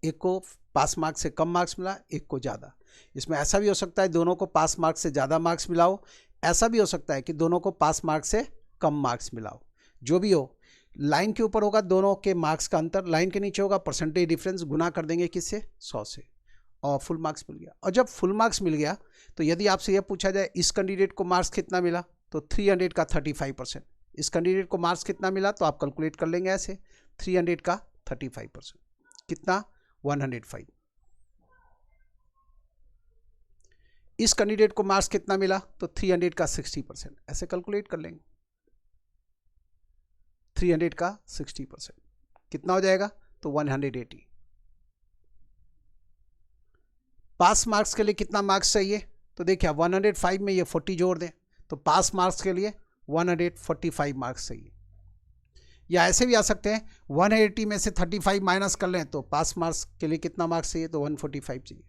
एक को पास मार्क्स से कम मार्क्स मिला, एक को ज़्यादा। इसमें ऐसा भी हो सकता है दोनों को पास मार्क्स से ज़्यादा मार्क्स मिला हो, ऐसा भी हो सकता है कि दोनों को पास मार्क्स से कम मार्क्स मिला हो। जो भी हो, लाइन के ऊपर होगा दोनों के मार्क्स का अंतर, लाइन के नीचे होगा परसेंटेज डिफरेंस, गुना कर देंगे किससे, 100 से, और फुल मार्क्स मिल गया। और जब फुल मार्क्स मिल गया तो यदि आपसे यह पूछा जाए इस कैंडिडेट को मार्क्स कितना मिला, तो 300 का 35%। इस कैंडिडेट को मार्क्स कितना मिला, तो आप कैलकुलेट कर लेंगे ऐसे, 300 का 35%, कितना, 105। इस कैंडिडेट को मार्क्स कितना मिला, तो 300 का 60%, ऐसे कैलकुलेट कर लेंगे। 300 का 60% कितना हो जाएगा, तो 180। पास मार्क्स के लिए कितना मार्क्स चाहिए, तो देखिए 105 में ये 40 जोड़ दें, तो पास मार्क्स के लिए 145 मार्क्स चाहिए। या ऐसे भी आ सकते हैं, 180 में से 35 माइनस कर लें, तो पास मार्क्स के लिए कितना मार्क्स चाहिए, तो 145 चाहिए।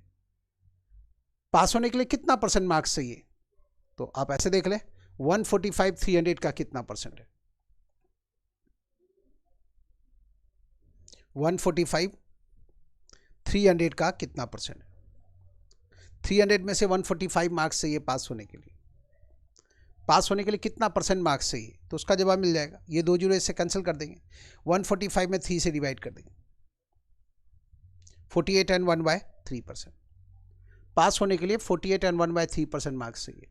पास होने के लिए कितना परसेंट मार्क्स चाहिए, तो आप ऐसे देख लें, 145 300 का कितना परसेंट है, 145 300 का कितना परसेंट है। 300 में से 145 मार्क्स चाहिए पास होने के लिए। पास होने के लिए कितना परसेंट मार्क्स चाहिए, तो उसका जवाब मिल जाएगा। ये 2 जीरो इससे कैंसिल कर देंगे, 145 में 3 से डिवाइड कर देंगे, 48 एंड 1/3%। पास होने के लिए 48 एंड 1/3% मार्क्स चाहिए।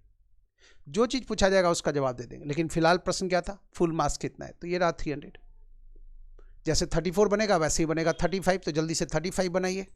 जो चीज़ पूछा जाएगा उसका जवाब दे देंगे। लेकिन फिलहाल प्रश्न क्या था, फुल मार्क्स कितना है, तो ये रहा 300। जैसे 34 बनेगा वैसे ही बनेगा 35, तो जल्दी से 35 बनाइए।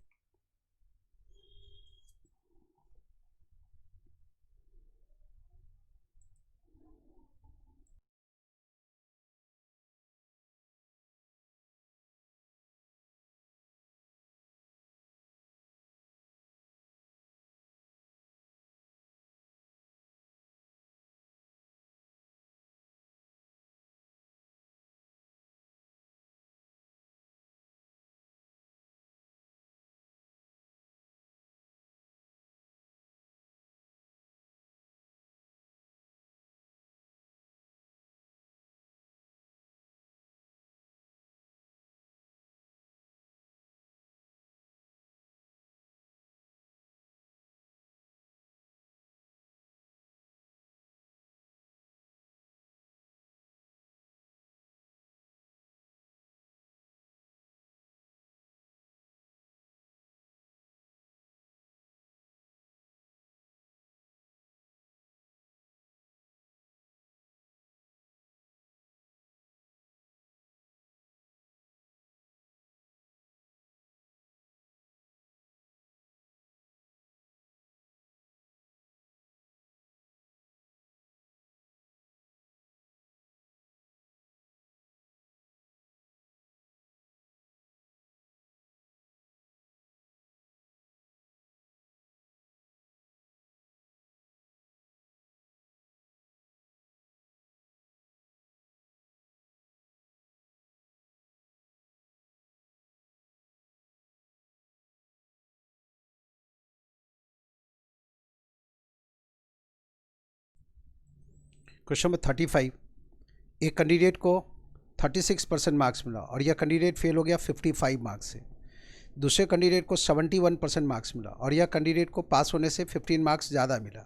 क्वेश्चन नंबर 35, एक कैंडिडेट को 36% मार्क्स मिला और यह कैंडिडेट फेल हो गया 55 मार्क्स से। दूसरे कैंडिडेट को 71% मार्क्स मिला और यह कैंडिडेट को पास होने से 15 मार्क्स ज़्यादा मिला।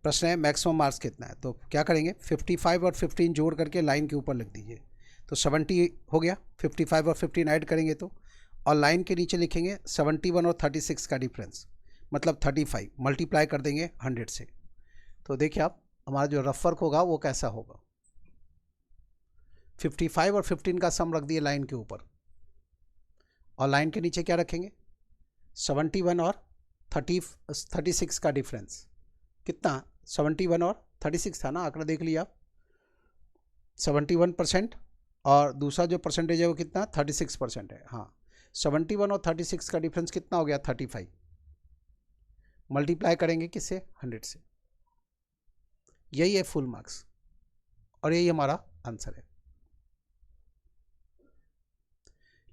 प्रश्न है मैक्सिमम मार्क्स कितना है, तो क्या करेंगे, 55 और 15 जोड़ करके लाइन के ऊपर लिख दीजिए, तो 70 हो गया। 55 और 15 ऐड करेंगे तो, और लाइन के नीचे लिखेंगे 71 और 36 का डिफरेंस, मतलब 35, मल्टीप्लाई कर देंगे 100 से। तो देखिए आप, हमारा जो रफ वर्क होगा वो कैसा होगा, 55 और 15 का सम रख दिए लाइन के ऊपर, और लाइन के नीचे क्या रखेंगे, 71 और 36 का डिफरेंस कितना, 71 और 36 था ना, आंकड़ा देख लिया आप, 71% और दूसरा जो परसेंटेज है वो कितना 36% है। हाँ, 71 और 36 का डिफरेंस कितना हो गया 35, मल्टीप्लाई करेंगे किससे, 100 से। यही है फुल मार्क्स और यही हमारा आंसर है।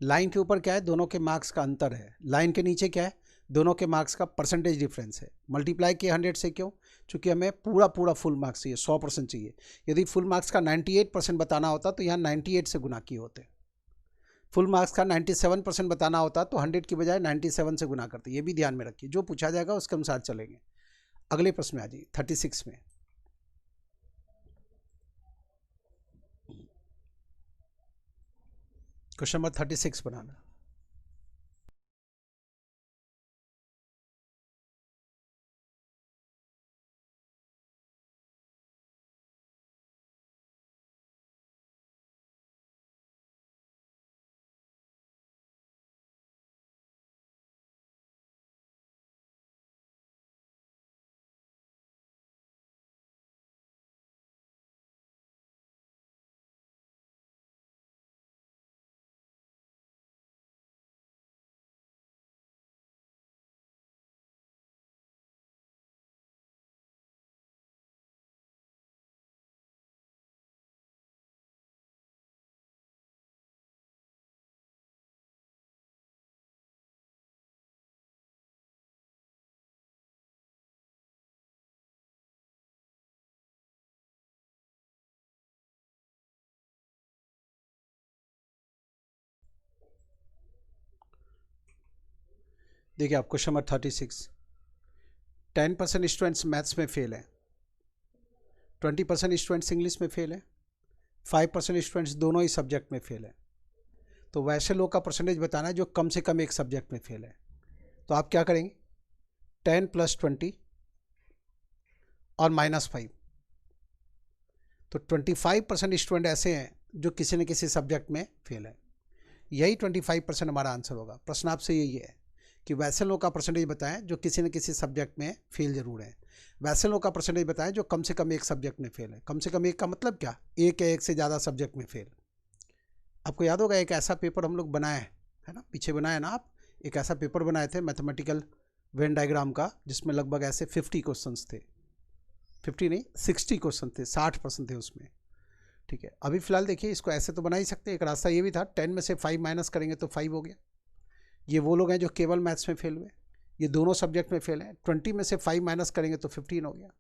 लाइन के ऊपर क्या है, दोनों के मार्क्स का अंतर है, लाइन के नीचे क्या है, दोनों के मार्क्स का परसेंटेज डिफरेंस है। मल्टीप्लाई किए 100 से, क्यों, क्योंकि हमें पूरा फुल मार्क्स चाहिए, 100% चाहिए। यदि फुल मार्क्स का 98% बताना होता तो यहाँ 98 से गुना किए होते। फुल मार्क्स का 97% बताना होता तो 100 की बजाय 97 से गुना करते। ये भी ध्यान में रखिए, जो पूछा जाएगा उसके अनुसार चलेंगे। अगले प्रश्न में आ जाइए, 36 में। क्वेश्चन नंबर 36 बनाना। देखिए आप, क्वेश्चन नंबर 36, 10% स्टूडेंट्स मैथ्स में फेल हैं, 20% स्टूडेंट्स इंग्लिश में फेल हैं, 5% स्टूडेंट्स दोनों ही सब्जेक्ट में फेल हैं। तो वैसे लोग का परसेंटेज बताना है जो कम से कम एक सब्जेक्ट में फेल है। तो आप क्या करेंगे, 10 + 20 और -5, तो 25% स्टूडेंट ऐसे हैं जो किसी न किसी सब्जेक्ट में फेल है। यही 25% हमारा आंसर होगा। प्रश्न आपसे यही है कि वैसे लोग का परसेंटेज बताएं जो किसी न किसी सब्जेक्ट में फेल जरूर है। वैसे लोग का परसेंटेज बताएं जो कम से कम एक सब्जेक्ट में फेल है। कम से कम एक का मतलब क्या, एक या एक से ज़्यादा सब्जेक्ट में फेल। आपको याद होगा एक ऐसा पेपर हम लोग बनाए है ना, पीछे बनाए ना आप, एक ऐसा पेपर बनाए थे मैथमेटिकल वेन डायग्राम का, जिसमें लगभग ऐसे 50 क्वेश्चंस थे, 50 नहीं 60 क्वेश्चन थे, 60% थे उसमें। ठीक है, अभी फिलहाल देखिए इसको ऐसे तो बना ही सकते हैं। एक रास्ता ये भी था, 10 में से 5 माइनस करेंगे तो 5 हो गया। ये वो लोग हैं जो केवल मैथ्स में फेल हुए, ये दोनों सब्जेक्ट में फेल हैं। 20 में से 5 माइनस करेंगे तो 15 हो गया।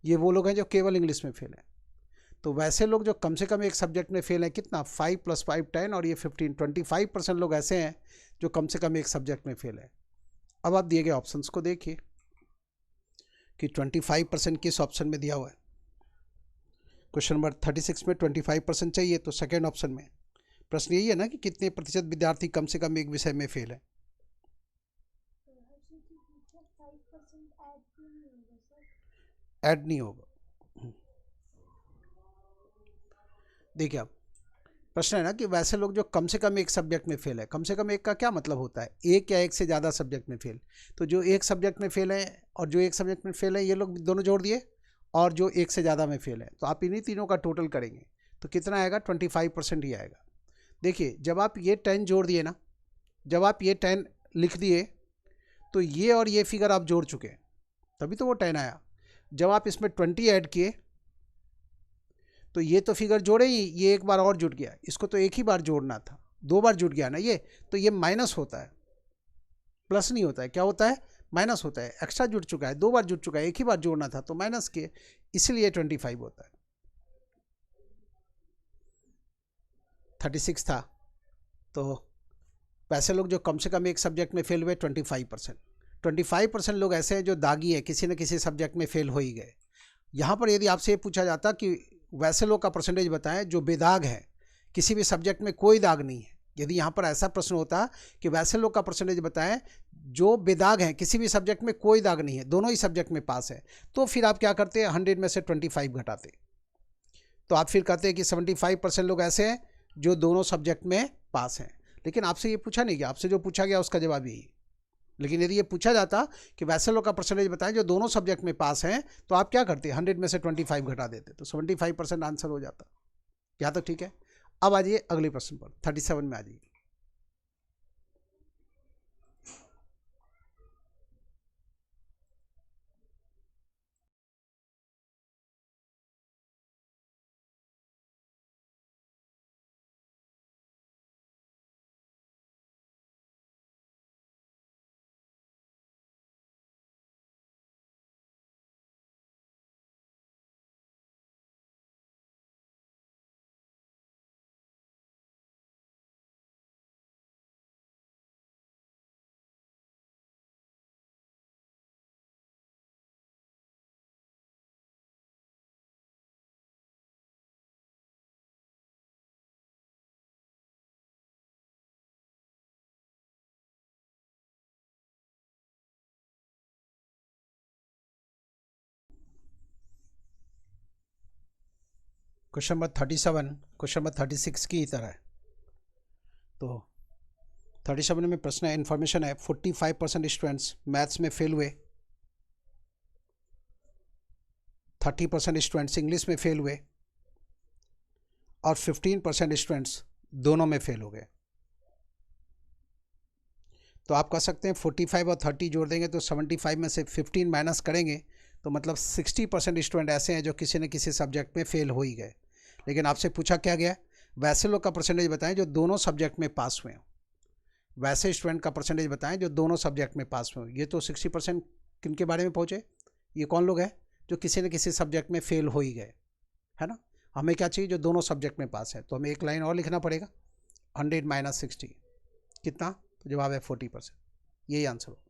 ये वो लोग हैं जो केवल इंग्लिश में फेल हैं। तो वैसे लोग जो कम से कम एक सब्जेक्ट में फेल हैं, कितना, 5 + 5 10 और ये 15, 25% लोग ऐसे हैं जो कम से कम एक सब्जेक्ट में फेल है। अब आप दिए गए ऑप्शंस को देखिए कि 25% किस ऑप्शन में दिया हुआ है। क्वेश्चन नंबर 36 में 25% चाहिए, तो सेकेंड ऑप्शन में। प्रश्न यही है ना कि कितने प्रतिशत विद्यार्थी कम से कम एक विषय में फेल है। ऐड नहीं होगा। देखिए आप, प्रश्न है ना कि वैसे लोग जो कम से कम एक सब्जेक्ट में फेल है। कम से कम एक का क्या मतलब होता है, एक या एक से ज़्यादा सब्जेक्ट में फेल। तो जो एक सब्जेक्ट में फेल है और जो एक सब्जेक्ट में फेल है, ये लोग दोनों जोड़ दिए, और जो एक से ज़्यादा में फेल है, तो आप इन्हीं तीनों का टोटल करेंगे तो कितना आएगा, 25% ही आएगा। देखिए जब आप ये 10 जोड़ दिए ना, जब आप ये 10 लिख दिए तो ये और ये फिगर आप जोड़ चुके हैं, तभी तो वो 10 आया। जब आप इसमें 20 ऐड किए तो ये तो फिगर जोड़े ही, ये एक बार और जुड़ गया, इसको तो एक ही बार जोड़ना था, 2 बार जुड़ गया ना ये, तो ये माइनस होता है, प्लस नहीं होता है। क्या होता है, माइनस होता है। एक्स्ट्रा जुड़ चुका है, 2 बार जुड़ चुका है, एक ही बार जोड़ना था तो माइनस किए, इसलिए 25 होता है। 36 था, तो वैसे लोग जो कम से कम एक सब्जेक्ट में फेल हुए 25%। 25% लोग ऐसे हैं जो दागी है, किसी न किसी सब्जेक्ट में फेल हो ही गए। यहाँ पर यदि आपसे ये पूछा जाता कि वैसे लोग का परसेंटेज बताएं जो बेदाग है, किसी भी सब्जेक्ट में कोई दाग नहीं है, यदि यहाँ पर ऐसा प्रश्न होता कि वैसे लोग का परसेंटेज बताएं जो बेदाग हैं, किसी भी सब्जेक्ट में कोई दाग नहीं है, दोनों ही सब्जेक्ट में पास है, तो फिर आप क्या करते हैं, 100 में से 25 घटाते। तो आप फिर कहते हैं कि 75% लोग ऐसे हैं जो दोनों सब्जेक्ट में पास हैं। लेकिन आपसे ये पूछा नहीं गया, आपसे जो पूछा गया उसका जवाब यही। लेकिन यदि ये पूछा जाता कि वैसे का परसेंटेज बताएं जो दोनों सब्जेक्ट में पास हैं, तो आप क्या करते? 100 में से 25 घटा देते, तो 75% आंसर हो जाता। यहाँ तक ठीक है। अब आ जाइए अगले प्रश्न पर, 37 में आ जाइए। क्वेश्चन नंबर 37 क्वेश्चन नंबर 36 की ही तरह है। तो 37 में प्रश्न है, इन्फॉर्मेशन है 45% स्टूडेंट्स मैथ्स में फेल हुए, 30% स्टूडेंट्स इंग्लिश में फेल हुए और 15% स्टूडेंट्स दोनों में फेल हो गए। तो आप कह सकते हैं 45 और 30 जोड़ देंगे तो 75 में से 15 माइनस करेंगे तो मतलब 60% स्टूडेंट ऐसे हैं जो किसी न किसी सब्जेक्ट में फेल हो ही गए। लेकिन आपसे पूछा क्या गया? वैसे लोग का परसेंटेज बताएं जो दोनों सब्जेक्ट में पास हुए हैं। वैसे स्टूडेंट का परसेंटेज बताएं जो दोनों सब्जेक्ट में पास हुए। ये तो 60% किन के बारे में पहुँचे? ये कौन लोग हैं जो किसी न किसी सब्जेक्ट में फेल हो ही गए, है ना। हमें क्या चाहिए? जो दोनों सब्जेक्ट में पास है। तो हमें एक लाइन और लिखना पड़ेगा, 100 माइनस 60 कितना? तो जवाब है 40%। यही आंसर हो।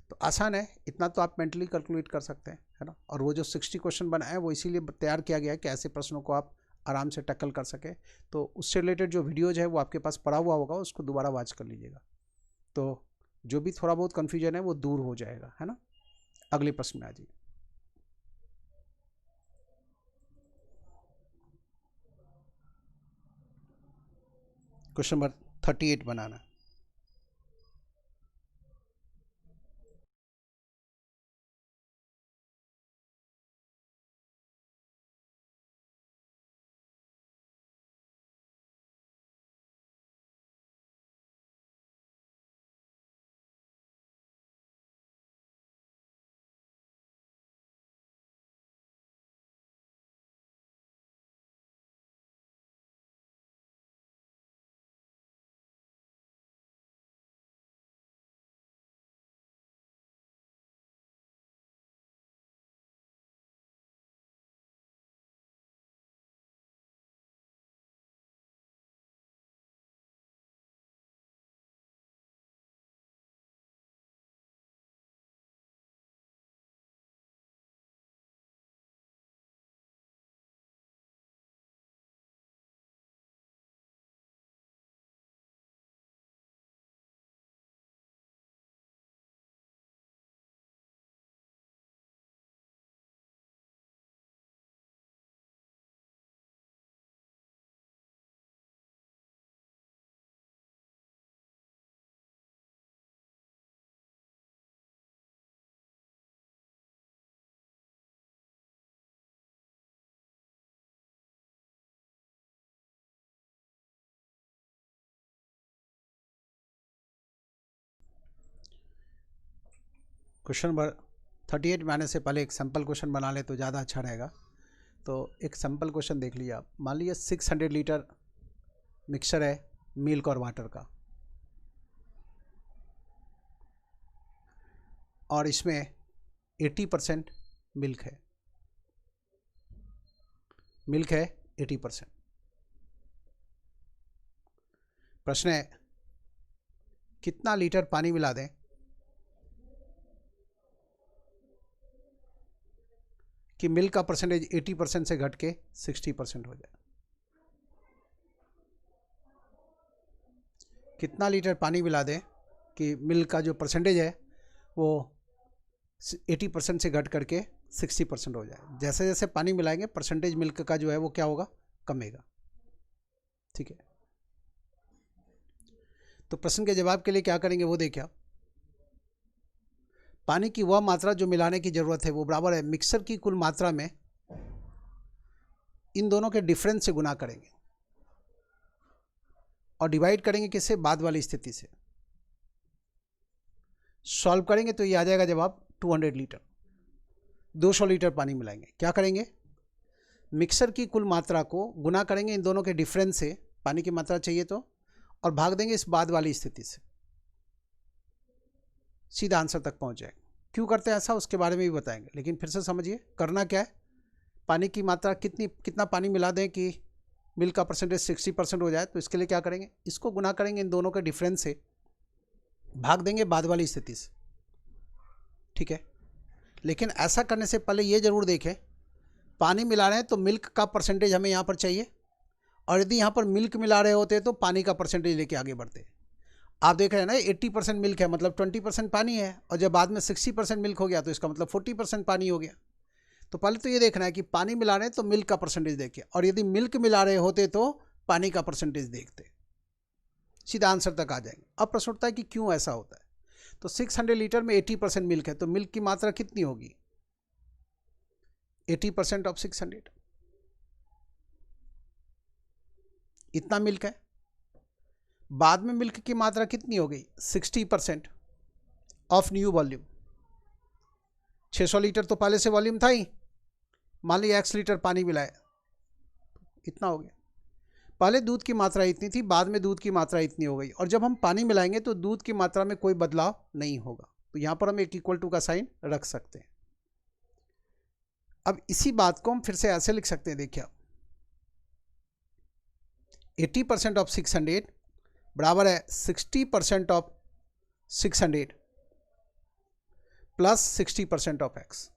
तो आसान है, इतना तो आप मेंटली कैलकुलेट कर सकते हैं, है ना। और वो जो 60 क्वेश्चन बनाए हैं वो इसीलिए तैयार किया गया है कि ऐसे प्रश्नों को आप आराम से टैकल कर सके। तो उससे रिलेटेड जो वीडियोज है वो आपके पास पड़ा हुआ होगा, उसको दोबारा वॉच कर लीजिएगा, तो जो भी थोड़ा बहुत कन्फ्यूजन है वो दूर हो जाएगा, है ना। अगले प्रश्न में आ जाइए। क्वेश्चन नंबर 38 बनाना। क्वेश्चन नंबर 38 में आने से पहले एक सिंपल क्वेश्चन बना ले तो ज़्यादा अच्छा रहेगा। तो एक सिंपल क्वेश्चन देख लीजिए आप। मान लीजिए 600 लीटर मिक्सचर है मिल्क और वाटर का, और इसमें 80% मिल्क है। मिल्क है 80%। प्रश्न है कितना लीटर पानी मिला दें कि मिल्क का परसेंटेज 80% से घट के 60% हो जाए। कितना लीटर पानी मिला दें कि मिल्क का जो परसेंटेज है वो 80% से घट करके 60% हो जाए। जैसे जैसे पानी मिलाएंगे परसेंटेज मिल्क का जो है वो क्या होगा? कमेगा। ठीक है। तो प्रश्न के जवाब के लिए क्या करेंगे वो देखिए आप। पानी की वह मात्रा जो मिलाने की ज़रूरत है वो बराबर है मिक्सर की कुल मात्रा में इन दोनों के डिफरेंस से गुना करेंगे और डिवाइड करेंगे किससे, बाद वाली स्थिति से। सॉल्व करेंगे तो ये आ जाएगा जवाब 200 लीटर। 200 लीटर पानी मिलाएंगे, क्या करेंगे, मिक्सर की कुल मात्रा को गुना करेंगे इन दोनों के डिफरेंस से, पानी की मात्रा चाहिए तो, और भाग देंगे इस बाद वाली स्थिति से, सीधा आंसर तक पहुंच जाएगा। क्यों करते हैं ऐसा उसके बारे में भी बताएंगे, लेकिन फिर से समझिए करना क्या है। पानी की मात्रा कितना पानी मिला दें कि मिल्क का परसेंटेज 60% हो जाए, तो इसके लिए क्या करेंगे, इसको गुना करेंगे इन दोनों के डिफरेंस से, भाग देंगे बाद वाली स्थिति से, ठीक है। लेकिन ऐसा करने से पहले ये जरूर देखें, पानी मिला रहे हैं तो मिल्क का परसेंटेज हमें यहाँ पर चाहिए, और यदि यहाँ पर मिल्क मिला रहे होते तो पानी का परसेंटेज लेके आगे बढ़ते। आप देख रहे हैं ना 80% मिल्क है मतलब 20% पानी है, और जब बाद में 60% मिल्क हो गया तो इसका मतलब 40% पानी हो गया। तो पहले तो ये देखना है कि पानी मिला रहे हैं तो मिल्क का परसेंटेज देखिए, और यदि मिल्क मिला रहे होते तो पानी का परसेंटेज देखते, सीधा आंसर तक आ जाएंगे। अब प्रश्न उठता है कि क्यों ऐसा होता है। तो 600 लीटर में 80% मिल्क है, तो मिल्क की मात्रा कितनी होगी, 80% ऑफ 600, इतना मिल्क है। बाद में मिल्क की मात्रा कितनी हो गई, 60% ऑफ न्यू वॉल्यूम। 600 लीटर तो पहले से वॉल्यूम था ही, मान लीजिए x लीटर पानी मिलाए, इतना हो गया। पहले दूध की मात्रा इतनी थी, बाद में दूध की मात्रा इतनी हो गई, और जब हम पानी मिलाएंगे तो दूध की मात्रा में कोई बदलाव नहीं होगा, तो यहां पर हम एक इक्वल टू का साइन रख सकते हैं। अब इसी बात को हम फिर से ऐसे लिख सकते हैं, देखिए 80% ऑफ 600 बराबर है 60% ऑफ 600 प्लस 60% ऑफ x।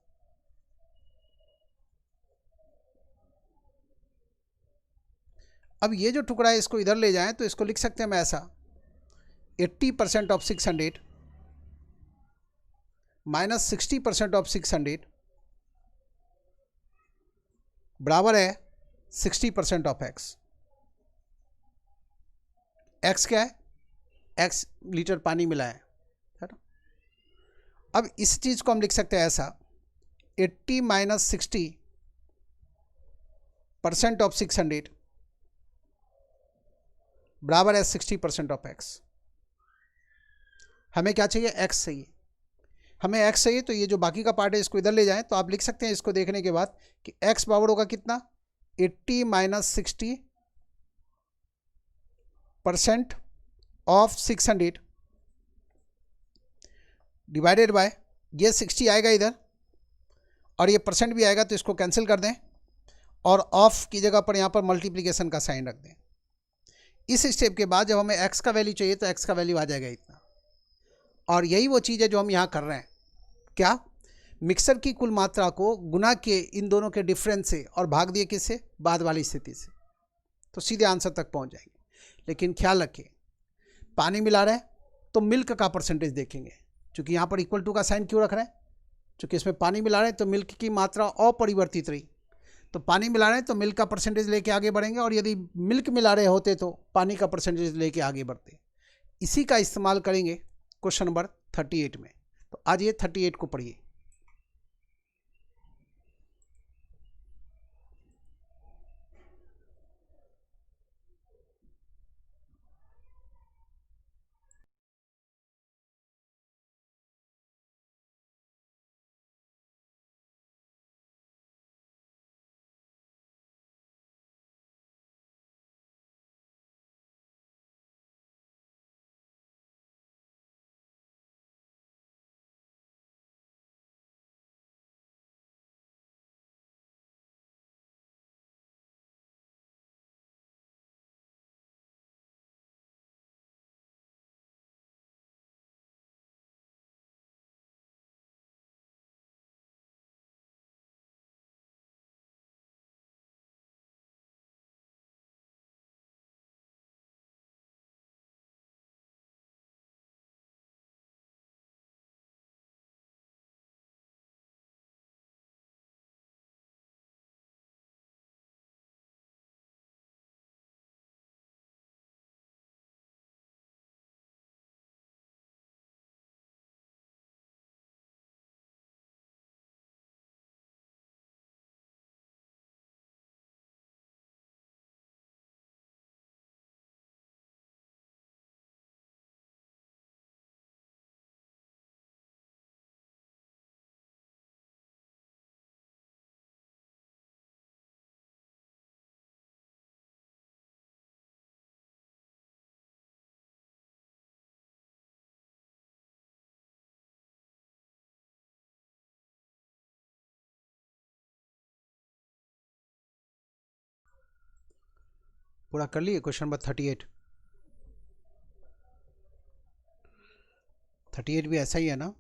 अब ये जो टुकड़ा है इसको इधर ले जाएं तो इसको लिख सकते हैं हम ऐसा, 80% ऑफ 600 माइनस 60% ऑफ 600 बराबर है 60% ऑफ x। x क्या है, x लीटर पानी मिला है ना। अब इस चीज को हम लिख सकते हैं ऐसा, 80 माइनस 60% ऑफ 600 बराबर है 60% ऑफ x। हमें क्या चाहिए, x चाहिए, हमें x चाहिए, तो ये जो बाकी का पार्ट है इसको इधर ले जाएं, तो आप लिख सकते हैं इसको देखने के बाद कि x बराबर होगा कितना, 80 माइनस 60% ऑफ 600 डिवाइडेड बाय, ये 60 आएगा इधर और ये परसेंट भी आएगा, तो इसको कैंसिल कर दें और ऑफ की जगह पर यहाँ पर मल्टीप्लिकेशन का साइन रख दें। इस स्टेप के बाद जब हमें x का वैल्यू चाहिए तो x का वैल्यू आ जाएगा इतना, और यही वो चीज़ है जो हम यहाँ कर रहे हैं, क्या, मिक्सर की कुल मात्रा को गुना किए इन दोनों के डिफरेंस से और भाग दिए किससे, बाद वाली स्थिति से, तो सीधे आंसर तक पहुँच जाएंगे। लेकिन ख्याल रखिए, पानी मिला रहे हैं तो मिल्क का परसेंटेज देखेंगे, क्योंकि यहाँ पर इक्वल टू का साइन क्यों रख रहे हैं, क्योंकि इसमें पानी मिला रहे हैं तो मिल्क की मात्रा अपरिवर्तित रही, तो पानी मिला रहे हैं तो मिल्क का परसेंटेज लेके आगे बढ़ेंगे, और यदि मिल्क मिला रहे होते तो पानी का परसेंटेज लेके आगे बढ़ते। इसी का इस्तेमाल करेंगे क्वेश्चन नंबर 38 में। तो आज ये 38 को पढ़िए। पूरा कर लिए क्वेश्चन नंबर 38 भी ऐसा ही है ना।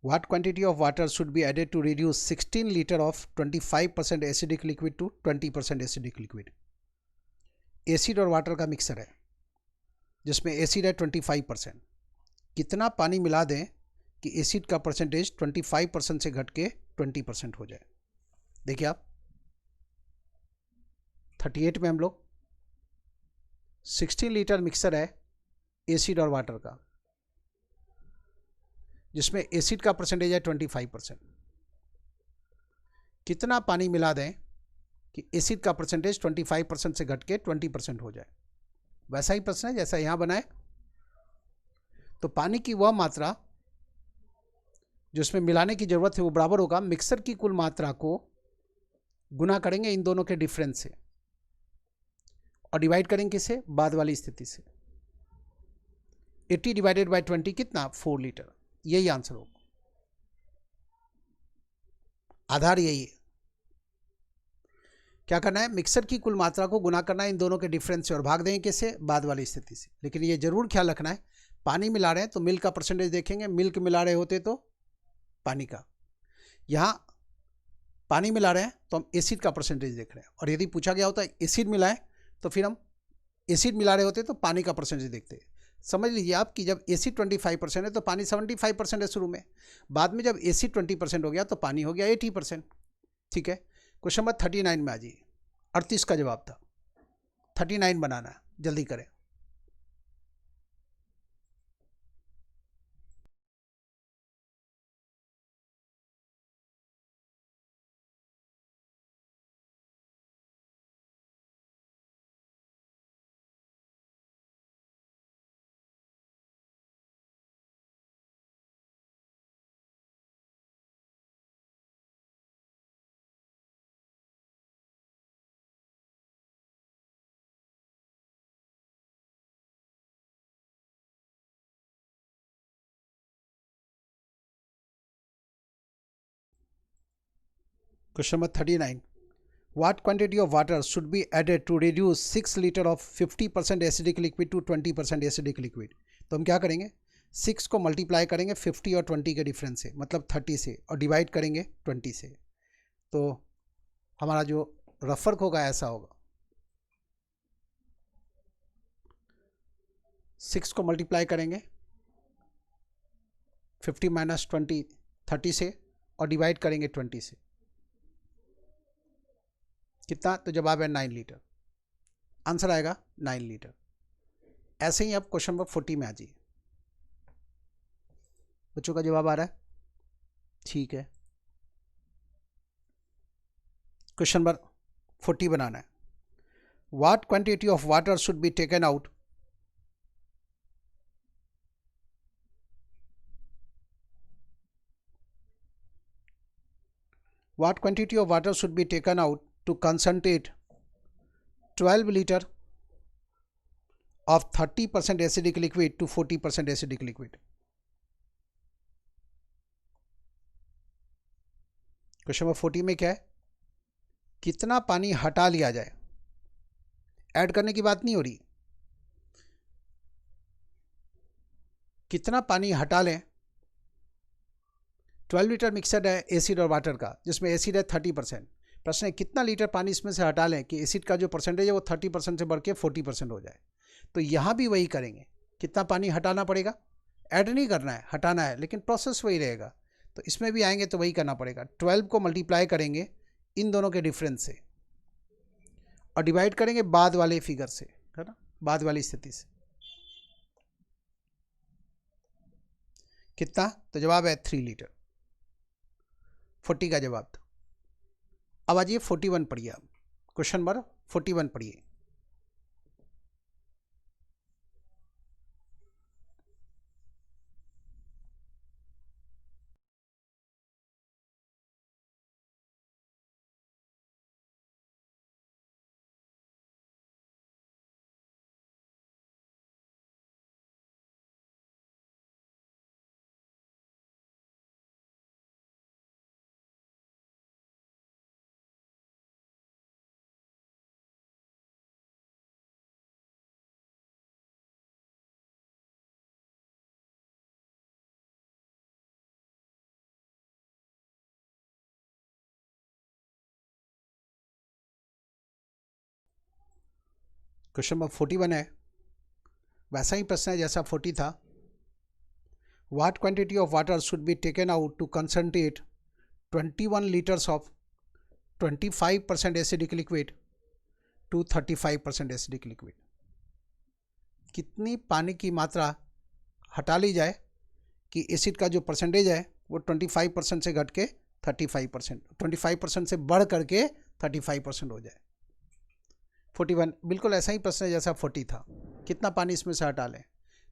What quantity of water should be added to reduce 16 liter of 25% acidic liquid to 20% acidic liquid? Acid और वाटर का मिक्सर है जिसमें एसिड है 25%। कितना पानी मिला दें कि एसिड का परसेंटेज 25% से घट के 20% हो जाए? देखिए आप 38 में हम लोग 16 लीटर मिक्सर है एसिड और वाटर का, जिसमें एसिड का परसेंटेज है 25%। कितना पानी मिला दें कि एसिड का परसेंटेज 25% से घट के 20% हो जाए? वैसा ही प्रश्न है जैसा यहां बनाए। तो पानी की वह मात्रा जो इसमें मिलाने की जरूरत है वो बराबर होगा मिक्सर की कुल मात्रा को गुना करेंगे इन दोनों के डिफरेंस से और डिवाइड करेंगे किससे? बाद वाली स्थिति से। 80 डिवाइडेड बाय 20 कितना? 4 लीटर। यही आंसर होगा, आधार यही है। क्या करना है? मिक्सर की कुल मात्रा को गुना करना है इन दोनों के डिफरेंस से और भाग देंगे किससे? बाद वाली स्थिति से। लेकिन ये जरूर ख्याल रखना है, पानी मिला रहे हैं तो मिल्क का परसेंटेज देखेंगे, मिल्क मिला रहे होते तो पानी का। यहाँ पानी मिला रहे हैं तो हम एसिड का परसेंटेज देख रहे हैं, और यदि पूछा गया होता है एसिड मिलाएं तो फिर हम एसिड मिला रहे होते तो पानी का परसेंटेज देखते हैं। समझ लीजिए आप कि जब एसिड 25% है तो पानी 75% है शुरू में, बाद में जब एसिड 20% हो गया तो पानी हो गया 80%। ठीक है, क्वेश्चन नंबर 39 में आ जाइए। 38 का जवाब था, 39 बनाना है, जल्दी करें। Question number 39. What quantity of water should be added to reduce 6 liter of 50% acidic liquid to 20% acidic liquid? तो हम क्या करेंगे? 6 को मल्टीप्लाई करेंगे 50 और 20 के डिफरेंस से, मतलब 30 से, और डिवाइड करेंगे 20 से। तो हमारा जो रफ वर्क होगा ऐसा होगा, 6 को मल्टीप्लाई करेंगे 50 माइनस 20 30 से और डिवाइड करेंगे 20 से। कितना? तो जवाब है 9 लीटर। आंसर आएगा 9 लीटर। ऐसे ही अब क्वेश्चन नंबर 40 में आ जाइए। बच्चों का जवाब आ रहा है? ठीक है, क्वेश्चन नंबर 40 बनाना है। What quantity of water should be taken out what quantity of water should be taken out to concentrate 12 liter of 30% acidic liquid to 40% acidic liquid? Question number 40 में क्या है? कितना पानी हटा लिया जाए? ऐड करने की बात नहीं हो रही, कितना पानी हटा लें? 12 लीटर मिक्सर है एसिड और वाटर का, जिसमें एसिड है 30%। प्रश्न है कितना लीटर पानी इसमें से हटा लें कि एसिड का जो परसेंटेज है वो 30% से बढ़ के 40% हो जाए? तो यहाँ भी वही करेंगे, कितना पानी हटाना पड़ेगा? ऐड नहीं करना है, हटाना है, लेकिन प्रोसेस वही रहेगा। तो इसमें भी आएंगे तो वही करना पड़ेगा। 12 को मल्टीप्लाई करेंगे इन दोनों के डिफरेंस से और डिवाइड करेंगे बाद वाले फिगर से, है ना, बाद वाली स्थिति से। कितना? तो जवाब है 3 लीटर। 40 का जवाब था। अब आ जाइए 41 पढ़िए आप। क्वेश्चन नंबर 41 पढ़िए। क्वेश्चन नंबर 41 है, वैसा ही प्रश्न है जैसा 40 था। What quantity of water should be taken out to concentrate 21 litres of 25% acidic liquid to 35% acidic liquid. कितनी पानी की मात्रा हटा ली जाए कि एसिड का जो परसेंटेज है वो 25% से घट के 35%, 25% से बढ़ करके 35% हो जाए। 41 बिल्कुल ऐसा ही प्रश्न है जैसा 40 था। कितना पानी इसमें से हटा लें?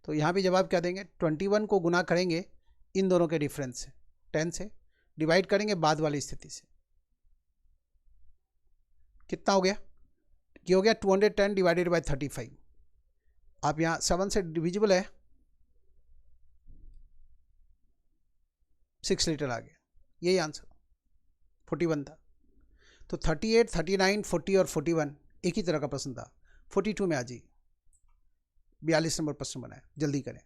तो यहाँ भी जवाब क्या देंगे, 21 को गुना करेंगे इन दोनों के डिफरेंस से, 10 से डिवाइड करेंगे बाद वाली स्थिति से। कितना हो गया? ये हो गया 210 डिवाइडेड बाई 35। आप यहाँ 7 से डिविजिबल है, 6 लीटर आ गया। यही आंसर 41 था। तो 38, 39, 40 और 41 एक ही तरह का प्रश्न था। 42 में आ जाइए, 42 नंबर प्रश्न बनाए, जल्दी करें।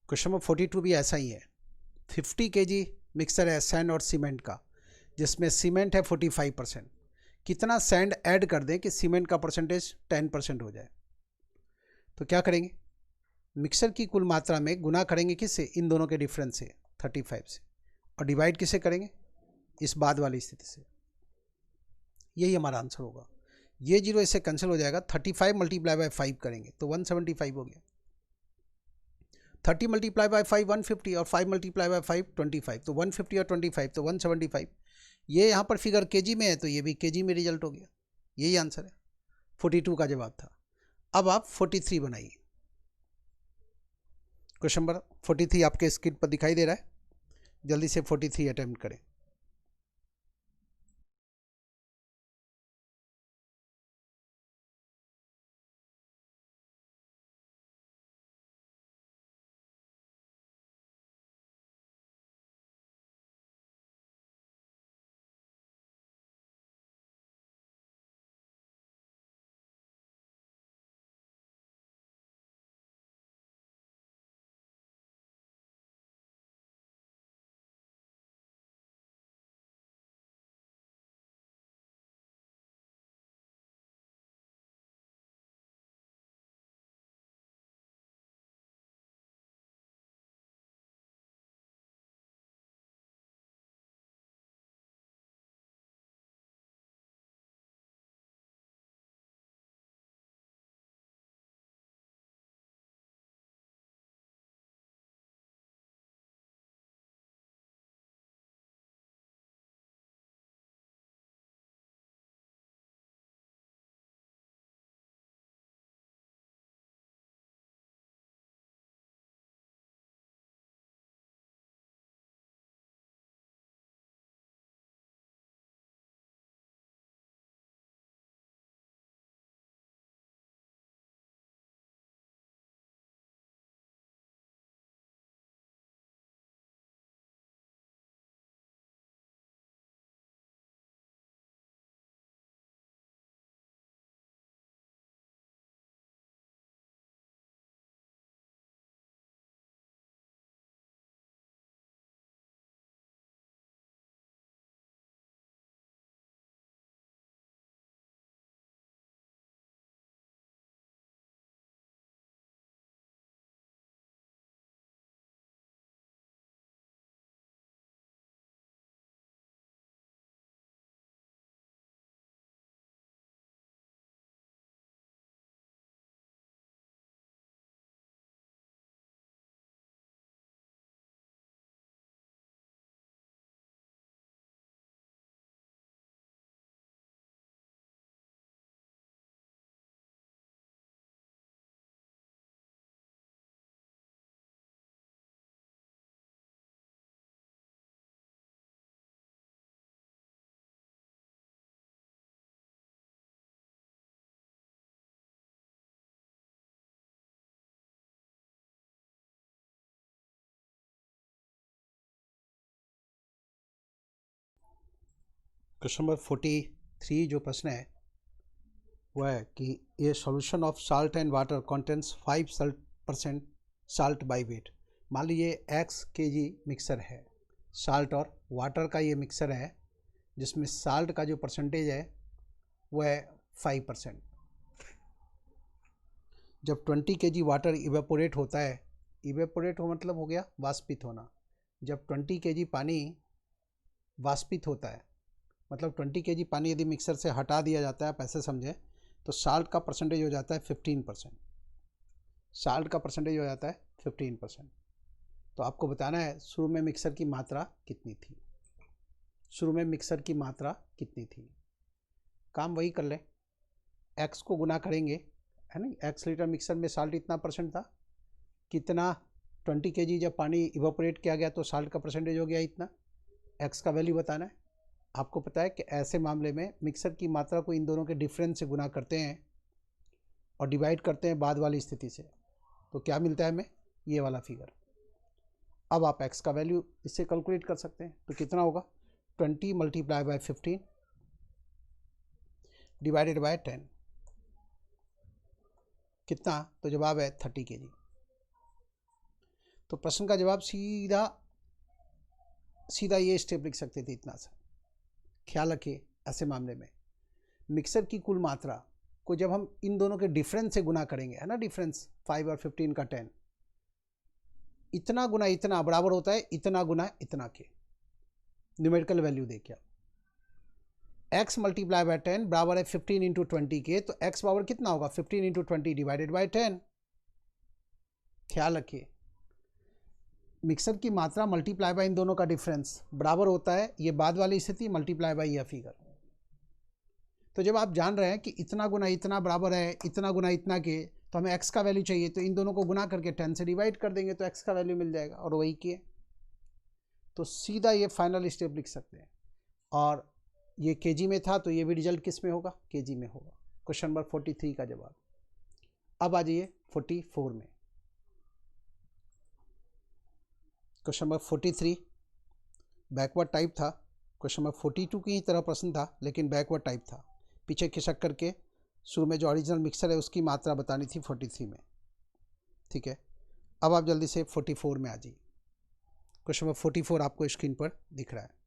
क्वेश्चन नंबर 42 भी ऐसा ही है। 50 kg मिक्सचर है सैंड और सीमेंट का, जिसमें सीमेंट है 45%। कितना सैंड ऐड कर दें कि सीमेंट का परसेंटेज 10% हो जाए? तो क्या करेंगे, मिक्सर की कुल मात्रा में गुना करेंगे किससे, इन दोनों के डिफरेंस से 35 से, और डिवाइड किससे करेंगे, इस बाद वाली स्थिति से। यही हमारा आंसर होगा। ये जीरो इससे कैंसिल हो जाएगा, 35 मल्टीप्लाई बाय 5 करेंगे तो 175 हो गया। 30 मल्टीप्लाई बाय 5 150 और 5 मल्टीप्लाई बाय 5 25, तो 150 और 25 तो 175। ये यहाँ पर फिगर केजी में है तो ये भी केजी में रिजल्ट हो गया। यही आंसर है, 42 का जवाब था। अब आप 43 बनाइए। क्वेश्चन नंबर 43 आपके स्क्रीन पर दिखाई दे रहा है, जल्दी से 43 अटेम्प्ट करें। क्वेश्चन नंबर 43 जो प्रश्न है वो है कि ये solution of salt and water contents 5% salt by wait. मान लीजिए x kg मिक्सर है, साल्ट और वाटर का ये मिक्सर है जिसमें साल्ट का जो परसेंटेज है वो है 5%। जब 20 kg वाटर इवेपोरेट होता है, इवेपोरेट हो मतलब हो गया वाष्पित होना। जब 20 kg पानी वाष्पित होता है मतलब 20 kg पानी यदि मिक्सर से हटा दिया जाता है, आप ऐसे समझें तो साल्ट का परसेंटेज हो जाता है 15%। साल्ट का परसेंटेज हो जाता है 15%। तो आपको बताना है शुरू में मिक्सर की मात्रा कितनी थी। शुरू में मिक्सर की मात्रा कितनी थी। काम वही कर लें, एक्स को गुना करेंगे, है ना। एक्स लीटर मिक्सर में साल्ट इतना परसेंट था, कितना 20 kg जब पानी इवापोरेट किया गया तो साल्ट का परसेंटेज हो गया इतना। एक्स का वैल्यू बताना है। आपको पता है कि ऐसे मामले में मिक्सर की मात्रा को इन दोनों के डिफरेंस से गुना करते हैं और डिवाइड करते हैं बाद वाली स्थिति से, तो क्या मिलता है हमें, ये वाला फिगर। अब आप x का वैल्यू इससे कैलकुलेट कर सकते हैं, तो कितना होगा 20 मल्टीप्लाई बाय 15 डिवाइडेड बाय 10, कितना, तो जवाब है 30 kg। तो प्रश्न का जवाब सीधा सीधा ये स्टेप लिख सकते थे इतना सा। ख्याल रखिए ऐसे मामले में मिक्सर की कुल मात्रा को जब हम इन दोनों के डिफरेंस से गुना करेंगे, है ना, डिफरेंस 5 और 15 का 10, इतना गुना इतना बराबर होता है इतना गुना इतना के, न्यूमेरिकल वैल्यू देखिए x मल्टीप्लाई बाय 10 बराबर है 15 इंटू 20 के, तो x पावर कितना होगा 15 इंटू 20 डिवाइडेड बाय 10। ख्याल रखिए मिक्सर की मात्रा मल्टीप्लाई बाय इन दोनों का डिफरेंस बराबर होता है ये बाद वाली स्थिति मल्टीप्लाई बाय यह फिगर। तो जब आप जान रहे हैं कि इतना गुना इतना बराबर है इतना गुना इतना के, तो हमें x का वैल्यू चाहिए, तो इन दोनों को गुना करके 10 से डिवाइड कर देंगे तो x का वैल्यू मिल जाएगा, और वही किए तो सीधा ये फाइनल स्टेप लिख सकते हैं। और ये केजी में था तो ये भी रिजल्ट किस में होगा, केजी में होगा। क्वेश्चन नंबर 43 का जवाब। अब आ जाइए 44 में। क्वेश्चन नंबर 43 बैकवर्ड टाइप था। क्वेश्चन नंबर 42 की ही तरह प्रश्न था लेकिन बैकवर्ड टाइप था। पीछे खिसक करके शुरू में जो ओरिजिनल मिक्सर है उसकी मात्रा बतानी थी 43 में, ठीक है। अब आप जल्दी से 44 में आ जाइए। क्वेश्चन नंबर 44 आपको स्क्रीन पर दिख रहा है।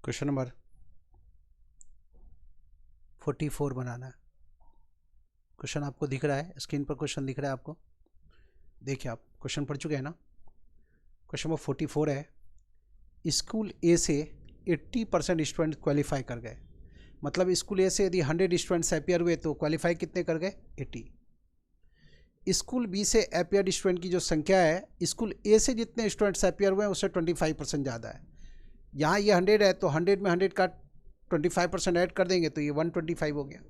क्वेश्चन नंबर 44 बनाना है। क्वेश्चन आपको दिख रहा है, स्क्रीन पर क्वेश्चन दिख रहा है आपको, देखिए आप क्वेश्चन पढ़ चुके हैं ना। क्वेश्चन नंबर 44 है, स्कूल ए से 80% स्टूडेंट क्वालिफाई कर गए। मतलब स्कूल ए से यदि 100 स्टूडेंट्स अपियर हुए तो क्वालिफाई कितने कर गए? 80। स्कूल बी से अपियर स्टूडेंट की जो संख्या है, स्कूल ए से जितने स्टूडेंट्स अपियर हुए हैं उससे 25% ज़्यादा है। यहाँ ये 100 है तो 100 में 100 का 25% ऐड कर देंगे तो ये 125 हो गया।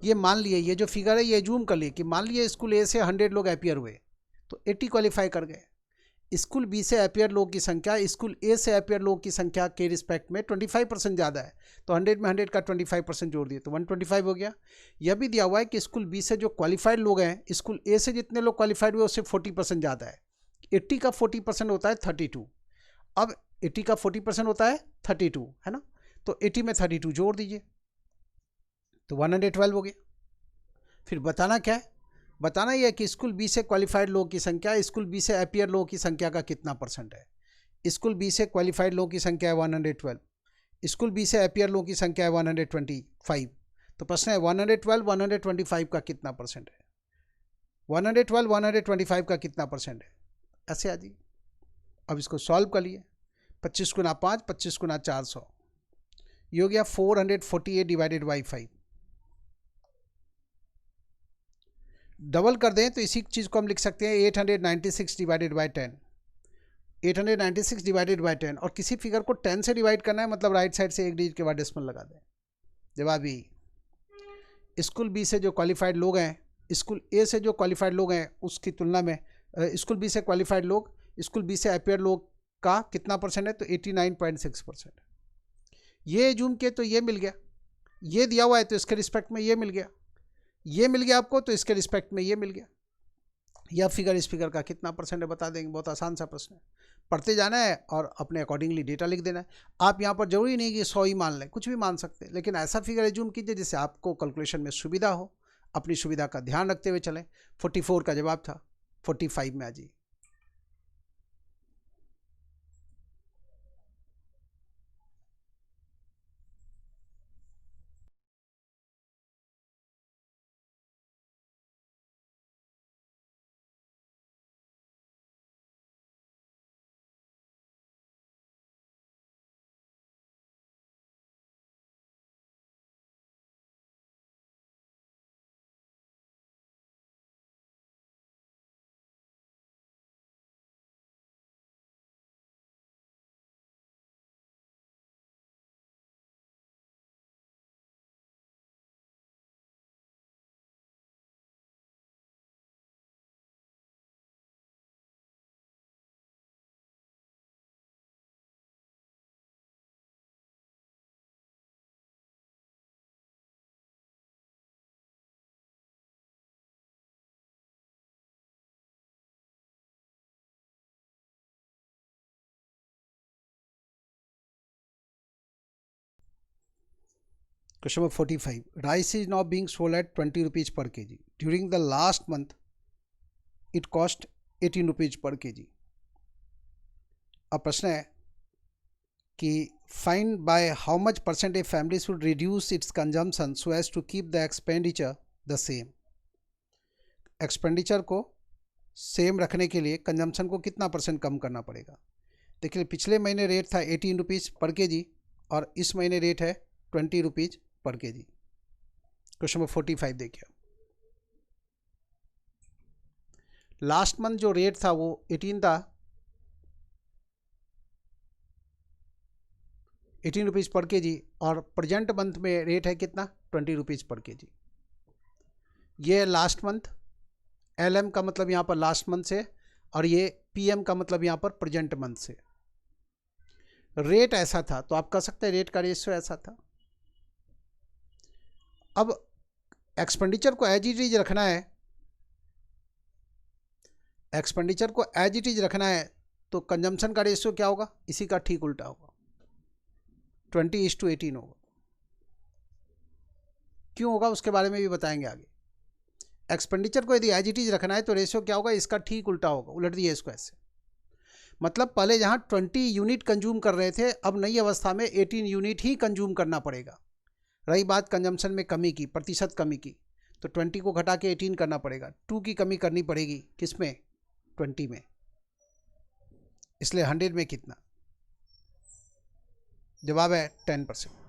ये मान लिए, ये जो फिगर है ये जूम कर लिए कि मान लिए स्कूल ए से 100 लोग अपियर हुए तो 80 क्वालिफाई कर गए। स्कूल बी से अपियर लोगों की संख्या स्कूल ए से अपियर लोगों की संख्या के रिस्पेक्ट में 25% ज़्यादा है, तो 100 में 100 का 25% जोड़ दिए तो 125 हो गया। यह भी दिया हुआ है कि स्कूल बी से जो क्वालिफाइड लोग हैं, स्कूल ए से जितने लोग क्वालिफाइड हुए उससे 40% ज़्यादा है। 80 का 40% होता है 32। अब 80 का 40% होता है 32, है ना, तो 80 में 32 जोड़ दीजिए तो 112 हो गया। फिर बताना क्या है? बताना यह है कि स्कूल बी से क्वालिफाइड लोगों की संख्या स्कूल बी से अपियर लोगों की संख्या का कितना परसेंट है। स्कूल बी से क्वालिफाइड लोगों की संख्या है 112, स्कूल बी से अपियर लोगों की संख्या है 125। तो प्रश्न है 112 125 का कितना परसेंट है? 112 125 का कितना परसेंट है? ऐसे आ जी। अब इसको सॉल्व कर लिए, 25 गुना 5 25 गुना 400, ये हो गया 448 डिवाइडेड बाई 5। डबल कर दें तो इसी चीज़ को हम लिख सकते हैं 896 डिवाइडेड बाई 10। 896 डिवाइडेड बाई 10, और किसी फिगर को 10 से डिवाइड करना है मतलब राइट साइड से एक डिजिट के बाद डेसिमल लगा दें। जवाब यही। स्कूल बी से जो क्वालिफाइड लोग हैं स्कूल ए से जो क्वालिफाइड लोग हैं उसकी तुलना में स्कूल बी से क्वालिफाइड लोग स्कूल बी से अपियर लोग का कितना परसेंट है? तो 89.6%। ये जूम किए तो ये मिल गया, ये दिया हुआ है तो इसके रिस्पेक्ट में ये मिल गया, ये मिल गया आपको तो इसके रिस्पेक्ट में ये मिल गया। यह फिगर इस फिगर का कितना परसेंट है बता देंगे। बहुत आसान सा प्रश्न है, पढ़ते जाना है और अपने अकॉर्डिंगली डेटा लिख देना है। आप यहाँ पर जरूरी नहीं कि 100 ही मान लें, कुछ भी मान सकते हैं, लेकिन ऐसा फिगर एज्यूम कीजिए जिससे आपको कैलकुलेशन में सुविधा हो, अपनी सुविधा का ध्यान रखते हुए चलें। 44 का जवाब था, 45 में आ जाइए। Question number 45. Rice is now being sold at 20 rupees per kg. During the last month, it cost 18 rupees per kg. अब प्रश्न है कि find by how much percent a family should reduce its consumption so as to keep the expenditure the same. Expenditure को same रखने के लिए consumption को कितना परसेंट कम करना पड़ेगा। देखिए पिछले महीने रेट था 18 रुपीज़ पर केजी और इस महीने रेट है 20 रुपीज़ पर केजी। क्वेश्चन नंबर 45 देखिए, लास्ट मंथ जो रेट था वो 18 था, 18 रुपीज़ पर केजी, और प्रेजेंट मंथ में रेट है कितना? 20 रुपीज़ पर केजी। ये लास्ट मंथ, LM का मतलब यहाँ पर लास्ट मंथ से, और ये PM का मतलब यहाँ पर प्रेजेंट मंथ से। रेट ऐसा था तो आप कह सकते हैं रेट का रेशियो ऐसा था। अब एक्सपेंडिचर को एज इट इज रखना है, एक्सपेंडिचर को एज इट इज रखना है तो कंजम्पशन का रेशियो क्या होगा? इसी का ठीक उल्टा होगा, 20:18 होगा। क्यों होगा उसके बारे में भी बताएंगे आगे। एक्सपेंडिचर को यदि एज इट इज रखना है तो रेशियो क्या होगा? इसका ठीक उल्टा होगा, उलट दिए इसको ऐसे। मतलब पहले जहाँ 20 यूनिट कंज्यूम कर रहे थे अब नई अवस्था में 18 यूनिट ही कंज्यूम करना पड़ेगा। रही बात कंजम्पशन में कमी की, प्रतिशत कमी की, तो 20 को घटा के 18 करना पड़ेगा। 2 की कमी करनी पड़ेगी किसमें? 20 में। इसलिए 100 में कितना? जवाब है 10%।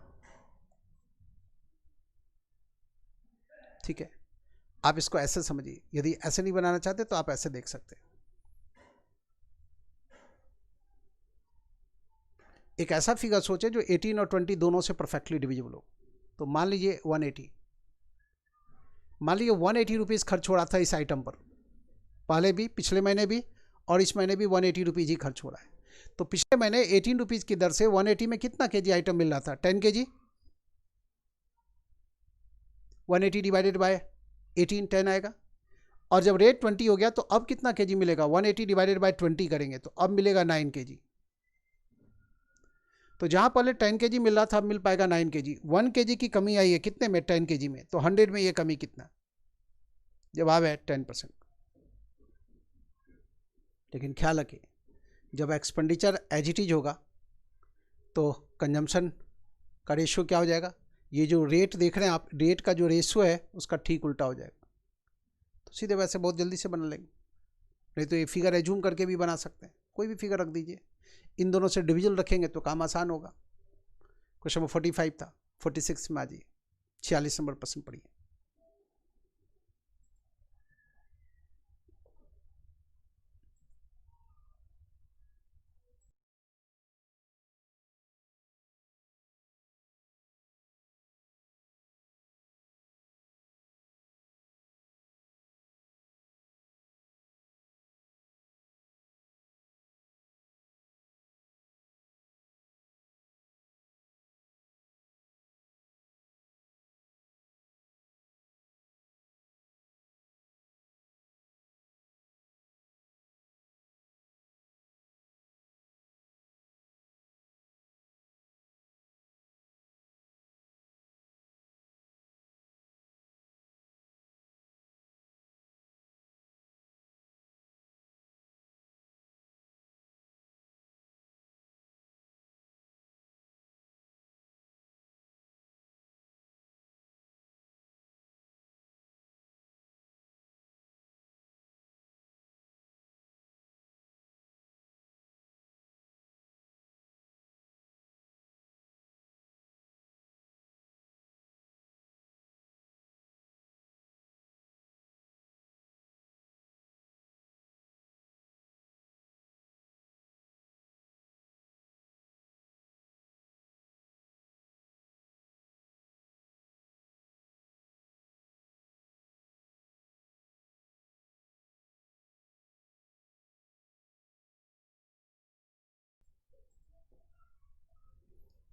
ठीक है, आप इसको ऐसे समझिए। यदि ऐसे नहीं बनाना चाहते तो आप ऐसे देख सकते हैं। एक ऐसा फिगर सोचे जो 18 और 20 दोनों से परफेक्टली डिविजिबल हो। तो मान लीजिए 180, मान लीजिए 180 रुपीज़ खर्च हो रहा था इस आइटम पर, पहले भी, पिछले महीने भी, और इस महीने भी 180 रुपीज़ ही खर्च हो रहा है। तो पिछले महीने 18 रुपीज़ की दर से 180 में कितना केजी आइटम मिल रहा था? 10 केजी। 180 डिवाइडेड बाय 18, 10 आएगा। और जब रेट 20 हो गया तो अब कितना केजी मिलेगा? 180 डिवाइडेड बाय 20 करेंगे तो अब मिलेगा 9 केजी। तो जहाँ पहले 10 केजी मिल रहा था अब मिल पाएगा 9 केजी। 1 केजी की कमी आई है कितने में? 10 केजी में। तो 100 में ये कमी कितना? जवाब है 10%। लेकिन ख्याल रखिए, जब एक्सपेंडिचर एज इट इज होगा तो कंजम्पशन का रेशियो क्या हो जाएगा? ये जो रेट देख रहे हैं आप, रेट का जो रेशियो है उसका ठीक उल्टा हो जाएगा। तो सीधे वैसे बहुत जल्दी से बना लेंगे, नहीं तो ये फिगर एज्यूम करके भी बना सकते हैं। कोई भी फिगर रख दीजिए, इन दोनों से डिविजन रखेंगे तो काम आसान होगा। क्वेश्चन नंबर 45 था, 46 में आ जाइए। 46 नंबर प्रश्न पढ़िए।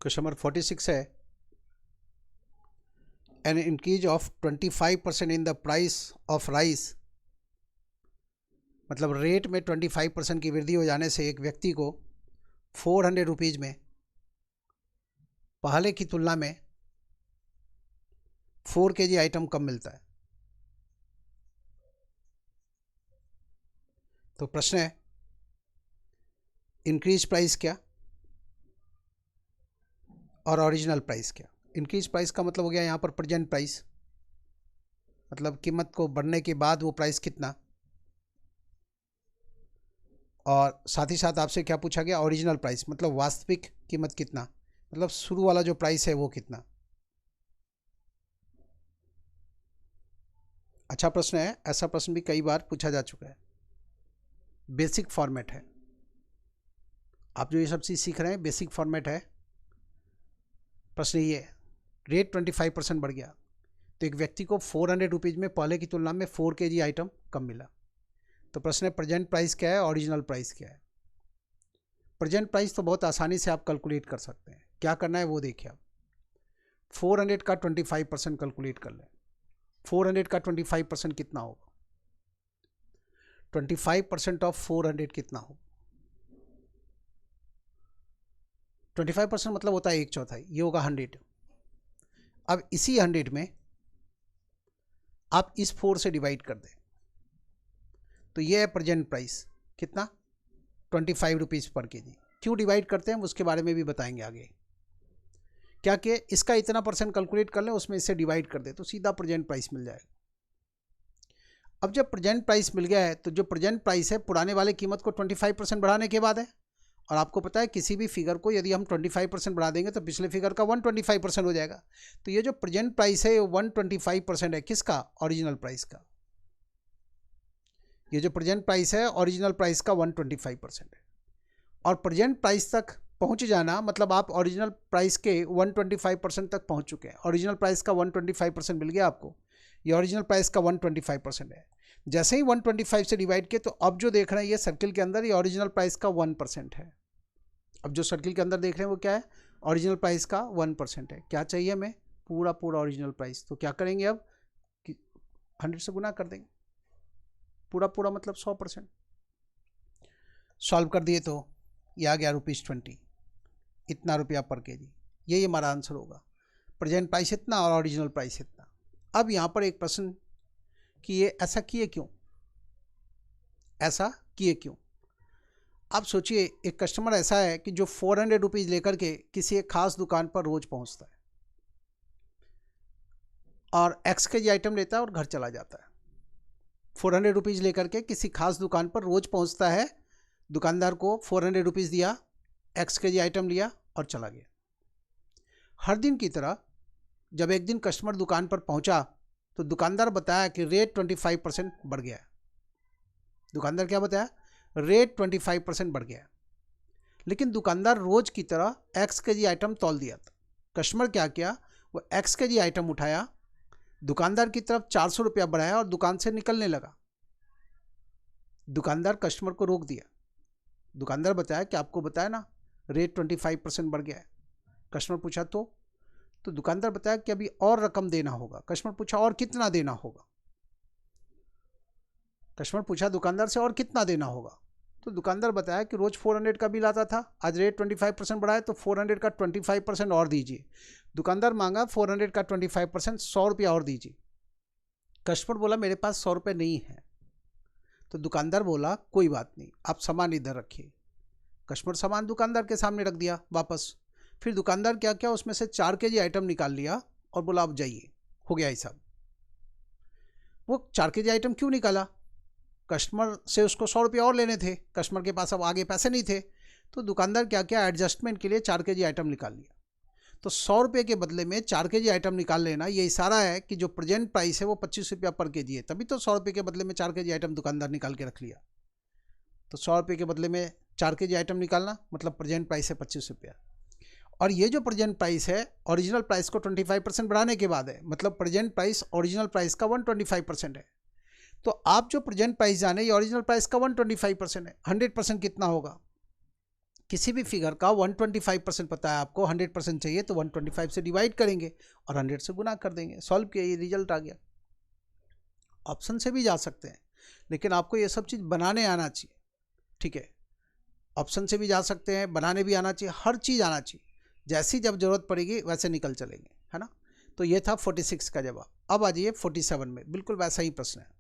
क्वेश्चन नंबर 46 है, an increase of 25% in the price of rice. मतलब रेट में 25% की वृद्धि हो जाने से एक व्यक्ति को 400 रुपीज़ में पहले की तुलना में 4 केजी आइटम कम मिलता है। तो प्रश्न है इंक्रीज प्राइस क्या और ओरिजिनल प्राइस क्या? इंक्रीज प्राइस का मतलब हो गया यहाँ पर प्रेजेंट प्राइस, मतलब कीमत को बढ़ने के बाद वो प्राइस कितना, और साथ ही साथ आपसे क्या पूछा गया? ओरिजिनल प्राइस, मतलब वास्तविक कीमत कितना, मतलब शुरू वाला जो प्राइस है वो कितना। अच्छा प्रश्न है, ऐसा प्रश्न भी कई बार पूछा जा चुका है। बेसिक फॉर्मेट है, आप जो ये सब चीज़ सीख रहे हैं बेसिक फॉर्मेट है। प्रश्न ये है, रेट 25% बढ़ गया तो एक व्यक्ति को 400 रुपीज़ में पहले की तुलना में 4 केजी आइटम कम मिला। तो प्रश्न है प्रेजेंट प्राइस क्या है, ओरिजिनल प्राइस क्या है? प्रेजेंट प्राइस तो बहुत आसानी से आप कैलकुलेट कर सकते हैं। क्या करना है वो देखिए, आप 400 का 25% कैलकुलेट कर लें। 400 का 25% कितना होगा? 25% ऑफ 400 कितना होगा? 25% मतलब होता है 1/4, ये होगा 100। अब इसी 100 में आप इस 4 से डिवाइड कर दें तो ये है प्रेजेंट प्राइस, कितना? 25 रुपीज़ पर केजी। क्यों डिवाइड करते हैं उसके बारे में भी बताएंगे आगे, क्या कि इसका इतना परसेंट कैलकुलेट कर लें, उसमें इससे डिवाइड कर दे तो सीधा प्रेजेंट प्राइस मिल जाएगा। अब जब प्रेजेंट प्राइस मिल गया है तो जो प्रेजेंट प्राइस है पुराने वाले कीमत को 25% बढ़ाने के बाद है। और आपको पता है किसी भी फिगर को यदि हम 25% बढ़ा देंगे तो पिछले फिगर का 125% हो जाएगा। तो ये जो प्रेजेंट प्राइस है ये 125% है किसका? ओरिजिनल प्राइस का। ये जो प्रेजेंट प्राइस है ओरिजिनल प्राइस का 125% है। और प्रेजेंट प्राइस तक पहुंच जाना मतलब आप ओरिजिनल प्राइस के 125% तक पहुंच चुके हैं। ओरिजिनल प्राइस का 125% मिल गया आपको, ये ओरिजिनल प्राइस का 125% है। जैसे ही 125 से डिवाइड किए तो अब जो देख रहे हैं ये सर्किल के अंदर ये ओरिजिनल प्राइस का 1% है। अब जो सर्किल के अंदर देख रहे हैं वो क्या है? ओरिजिनल प्राइस का 1% है। क्या चाहिए हमें? पूरा पूरा ओरिजिनल प्राइस। तो क्या करेंगे अब कि 100 से गुना कर देंगे, पूरा पूरा मतलब 100%। सॉल्व कर दिए तो ये आ गया ₹20, इतना रुपया पर केजी। यही हमारा आंसर होगा। प्रेजेंट प्राइस इतना और ओरिजिनल प्राइस इतना। अब यहाँ पर एक प्रश्न कि ये ऐसा किए क्यों? ऐसा किए क्यों? आप सोचिए एक कस्टमर ऐसा है कि जो 400 रुपीज़ लेकर के किसी एक खास दुकान पर रोज पहुंचता है और एक्स के जी आइटम लेता है और घर चला जाता है। 400 रुपीज़ लेकर के किसी खास दुकान पर रोज पहुंचता है, दुकानदार को 400 रुपीज़ दिया, एक्स के जी आइटम लिया और चला गया। हर दिन की तरह जब एक दिन कस्टमर दुकान पर पहुंचा तो दुकानदार बताया कि रेट 25% बढ़ गया है। दुकानदार क्या बताया? रेट 25% बढ़ गया है। लेकिन दुकानदार रोज की तरह एक्स के जी आइटम तौल दिया था। कस्टमर क्या किया? वो एक्स के जी आइटम उठाया, दुकानदार की तरफ 400 रुपया बढ़ाया और दुकान से निकलने लगा। दुकानदार कस्टमर को रोक दिया। दुकानदार बताया कि आपको बताया ना रेट 25% बढ़ गया है। कस्टमर पूछा तो दुकानदार बताया कि अभी और रकम देना होगा। कस्टमर पूछा और कितना देना होगा? कस्टमर पूछा दुकानदार से और कितना देना होगा? तो दुकानदार बताया कि रोज 400 का बिल आता था, आज रेट 25% बढ़ा है तो 400 का 25% और दीजिए। दुकानदार मांगा 400 का 25%, 100 रुपया और दीजिए। कस्टमर बोला मेरे पास 100 रुपये नहीं है। तो दुकानदार बोला कोई बात नहीं, आप सामान इधर रखिए। कस्टमर सामान दुकानदार के सामने रख दिया वापस। फिर दुकानदार क्या किया, उसमें से 4 केजी आइटम निकाल लिया और बोला आप जाइए, हो गया हिसाब। वो 4 केजी आइटम क्यों निकाला? कस्टमर से उसको 100 रुपये और लेने थे, कस्टमर के पास अब आगे पैसे नहीं थे। तो दुकानदार क्या किया, एडजस्टमेंट के लिए 4 केजी आइटम निकाल लिया। तो 100 रुपये के बदले में 4 केजी आइटम निकाल लेना, ये इशारा है कि जो प्रेजेंट प्राइस है वो 25 रुपया पर केजी है। तभी तो 100 रुपये के बदले में 4 केजी आइटम दुकानदार निकाल के रख लिया। तो 100 रुपये के बदले में 4 केजी आइटम निकालना मतलब प्रेजेंट प्राइस है 25 रुपया। और ये जो प्रेजेंट प्राइस है ओरिजिनल प्राइस को 25% बढ़ाने के बाद है, मतलब प्रेजेंट प्राइस ओरिजिनल प्राइस का 125% है। तो आप जो प्रेजेंट प्राइस जाने ये ओरिजिनल प्राइस का 125% है। 100% कितना होगा? किसी भी फिगर का 125% पता है आपको, 100% चाहिए तो 125 से डिवाइड करेंगे और 100 से गुना कर देंगे। सॉल्व किया, ये रिजल्ट आ गया। ऑप्शन से भी जा सकते हैं लेकिन आपको ये सब चीज़ बनाने आना चाहिए, ठीक है। ऑप्शन से भी जा सकते हैं, बनाने भी आना चाहिए, हर चीज़ आना चाहिए। जैसी जब जरूरत पड़ेगी वैसे निकल चलेंगे, है ना। तो ये था 46 का जवाब। अब आ जाइए 47 में, बिल्कुल वैसा ही प्रश्न है।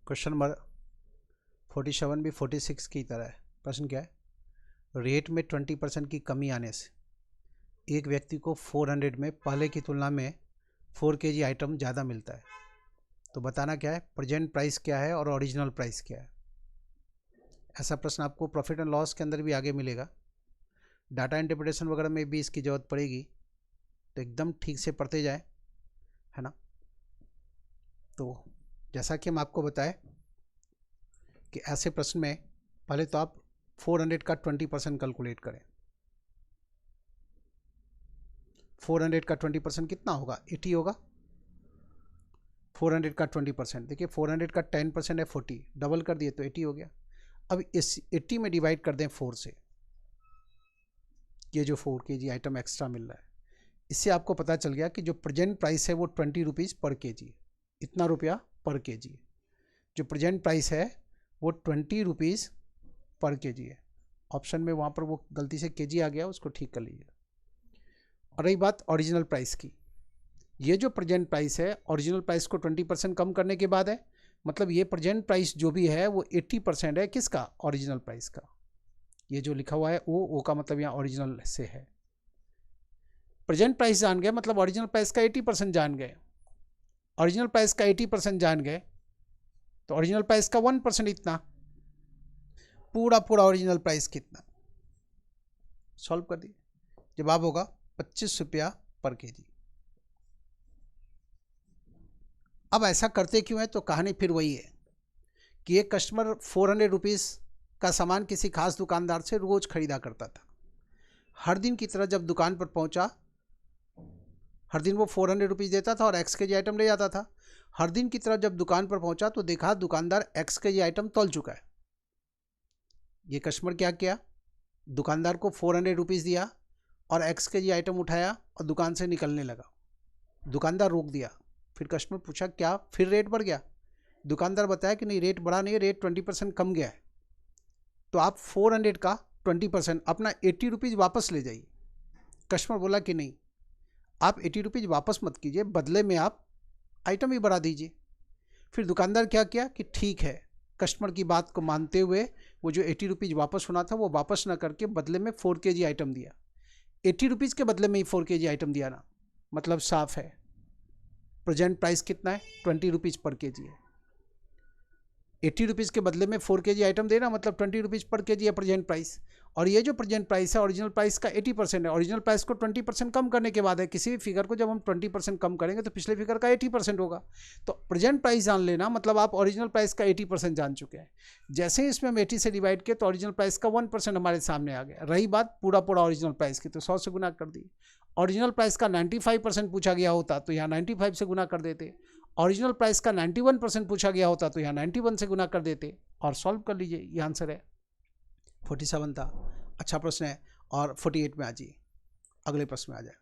क्वेश्चन नंबर 47 भी 46 की तरह है। प्रश्न क्या है? रेट में 20% की कमी आने से एक व्यक्ति को 400 में पहले की तुलना में 4 kg आइटम ज़्यादा मिलता है। तो बताना क्या है, प्रेजेंट प्राइस क्या है और ओरिजिनल प्राइस क्या है। ऐसा प्रश्न आपको प्रॉफिट एंड लॉस के अंदर भी आगे मिलेगा, डाटा इंटरप्रिटेशन वगैरह में भी इसकी ज़रूरत पड़ेगी, तो एकदम ठीक से पढ़ते जाए, है ना। तो जैसा कि हम आपको बताएं कि ऐसे प्रश्न में पहले तो आप 400 का 20% कैलकुलेट करें। 400 का 20% कितना होगा? 80 होगा। 400 का 20%, देखिए 400 का 10% है 40, डबल कर दिए तो 80 हो गया। अब इस 80 में डिवाइड कर दें 4 से, ये जो 4 kg आइटम एक्स्ट्रा मिल रहा है, इससे आपको पता चल गया कि जो प्रेजेंट प्राइस है वो 20 रुपीज़ पर kg, इतना रुपया पर kg। जो प्रेजेंट प्राइस है वो 20 रुपीज़ पर kg है। ऑप्शन में वहाँ पर वो गलती से kg आ गया, उसको ठीक कर लीजिए। और रही बात ओरिजिनल प्राइस की, ये जो प्रेजेंट प्राइस है ओरिजिनल प्राइस को 20% कम करने के बाद है, मतलब ये प्रेजेंट प्राइस जो भी है वो 80% है किसका? ओरिजिनल प्राइस का। ये जो लिखा हुआ है वो का मतलब यहाँ ओरिजिनल से है। प्रेजेंट प्राइस जान गए मतलब ओरिजिनल प्राइस का 80% जान गए। ओरिजिनल प्राइस का 80% जान गए तो ओरिजिनल प्राइस का 1% इतना, पूरा पूरा ओरिजिनल प्राइस कितना? सॉल्व कर दिए, जवाब होगा 25 रुपया पर kg। अब ऐसा करते क्यों है? तो कहानी फिर वही है कि एक कस्टमर 400 रुपीज़ का सामान किसी खास दुकानदार से रोज़ खरीदा करता था। हर दिन की तरह जब दुकान पर पहुंचा, हर दिन वो 400 रुपीज़ देता था और एक्स के जी आइटम ले जाता था। हर दिन की तरह जब दुकान पर पहुंचा तो देखा दुकानदार एक्स के जी आइटम तौल चुका है। ये कस्टमर क्या किया? दुकानदार को 400 रुपीज़ दिया और एक्स के जी आइटम उठाया और दुकान से निकलने लगा। दुकानदार रोक दिया। फिर कस्टमर पूछा क्या फिर रेट बढ़ गया? दुकानदार बताया कि नहीं, रेट बढ़ा नहीं, रेट 20% कम गया है। तो आप 400 का 20% अपना 80 रुपीज़ वापस ले जाइए। कस्टमर बोला कि नहीं, आप 80 रुपीज़ वापस मत कीजिए, बदले में आप आइटम ही बढ़ा दीजिए। फिर दुकानदार क्या किया कि ठीक है, कस्टमर की बात को मानते हुए वो जो 80 रुपीज़ वापस होना था वो वापस ना करके बदले में 4 kg आइटम दिया। 80 रुपीज़ के बदले में ही 4 kg आइटम दिया ना, मतलब साफ है प्रेजेंट प्राइस कितना है? 20 रुपीज़ पर kg है। 80 रुपीज़ के बदले में 4 kg आइटम देना मतलब 20 रुपीज़ पर kg है प्रेजेंट प्राइस। और ये जो प्रेजेंट प्राइस है ओरिजिनल प्राइस का 80% है। ओरिजिनल प्राइस को 20% कम करने के बाद है, किसी भी फिगर को जब हम 20% कम करेंगे तो पिछले फिगर का 80% होगा। तो प्रेजेंट प्राइस जान लेना मतलब आप ओरिजिनल प्राइस का 80% जान चुके हैं। जैसे ही इसमें हम 80 से डिवाइड किए तो ओरिजिनल प्राइस का 1% हमारे सामने आ गया। रही बात पूरा पूरा ओरिजिनल प्राइस की, तो 100 से गुना कर दी। ओरिजिनल प्राइस का 95% पूछा गया होता तो यहाँ 95 से गुना कर देते। ओरिजिनल प्राइस का 91% पूछा गया होता तो यहाँ 91 से गुना कर देते और सॉल्व कर लीजिए। ये आंसर है। 47 था, अच्छा प्रश्न है। और 48 में आ जाइए, अगले प्रश्न में आ जाए।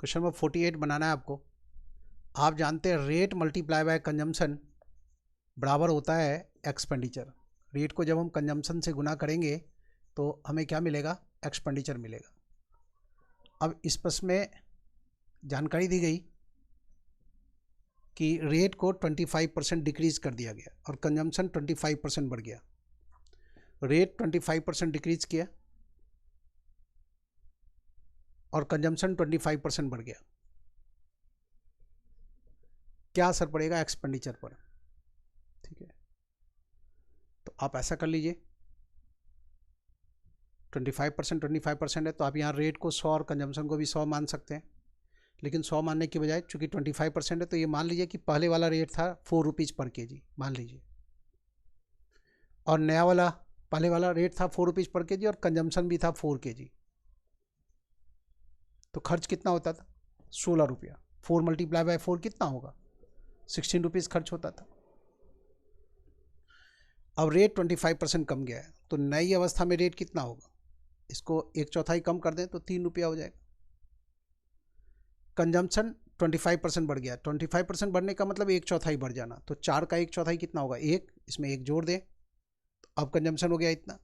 क्वेश्चन नंबर 48 बनाना है आपको। आप जानते हैं रेट मल्टीप्लाई बाय कंजम्पशन बराबर होता है एक्सपेंडिचर। रेट को जब हम कंजम्पशन से गुना करेंगे तो हमें क्या मिलेगा? एक्सपेंडिचर मिलेगा। अब इस प्रश्न में जानकारी दी गई कि रेट को 25% डिक्रीज कर दिया गया और कंजम्पशन 25% बढ़ गया। रेट 25% डिक्रीज किया और कंजम्पशन 25% बढ़ गया। क्या असर पड़ेगा एक्सपेंडिचर पर? ठीक है, तो आप ऐसा कर लीजिए, 25% है तो आप यहाँ रेट को 100 और कंजम्पशन को भी 100 मान सकते हैं। लेकिन 100 मानने की बजाय चूंकि 25% है तो ये मान लीजिए कि पहले वाला रेट था 4 रुपीज़ पर केजी मान लीजिए, और नया वाला पहले वाला रेट था 4 रुपीज़ पर केजी और कंजम्पशन भी था 4 केजी। तो खर्च कितना होता था? 16 रुपया। 4 मल्टीप्लाई बाय 4 कितना होगा? 16 रुपीज़ खर्च होता था। अब रेट 25% कम गया है तो नई अवस्था में रेट कितना होगा? इसको 1/4 कम कर दें तो 3 रुपया हो जाएगा। कंजम्पशन 25% बढ़ गया। 25% बढ़ने का मतलब 1/4 बढ़ जाना, तो 4 का 1/4 कितना होगा? 1, इसमें 1 जोड़ दें तो अब कंजम्पशन हो गया इतना।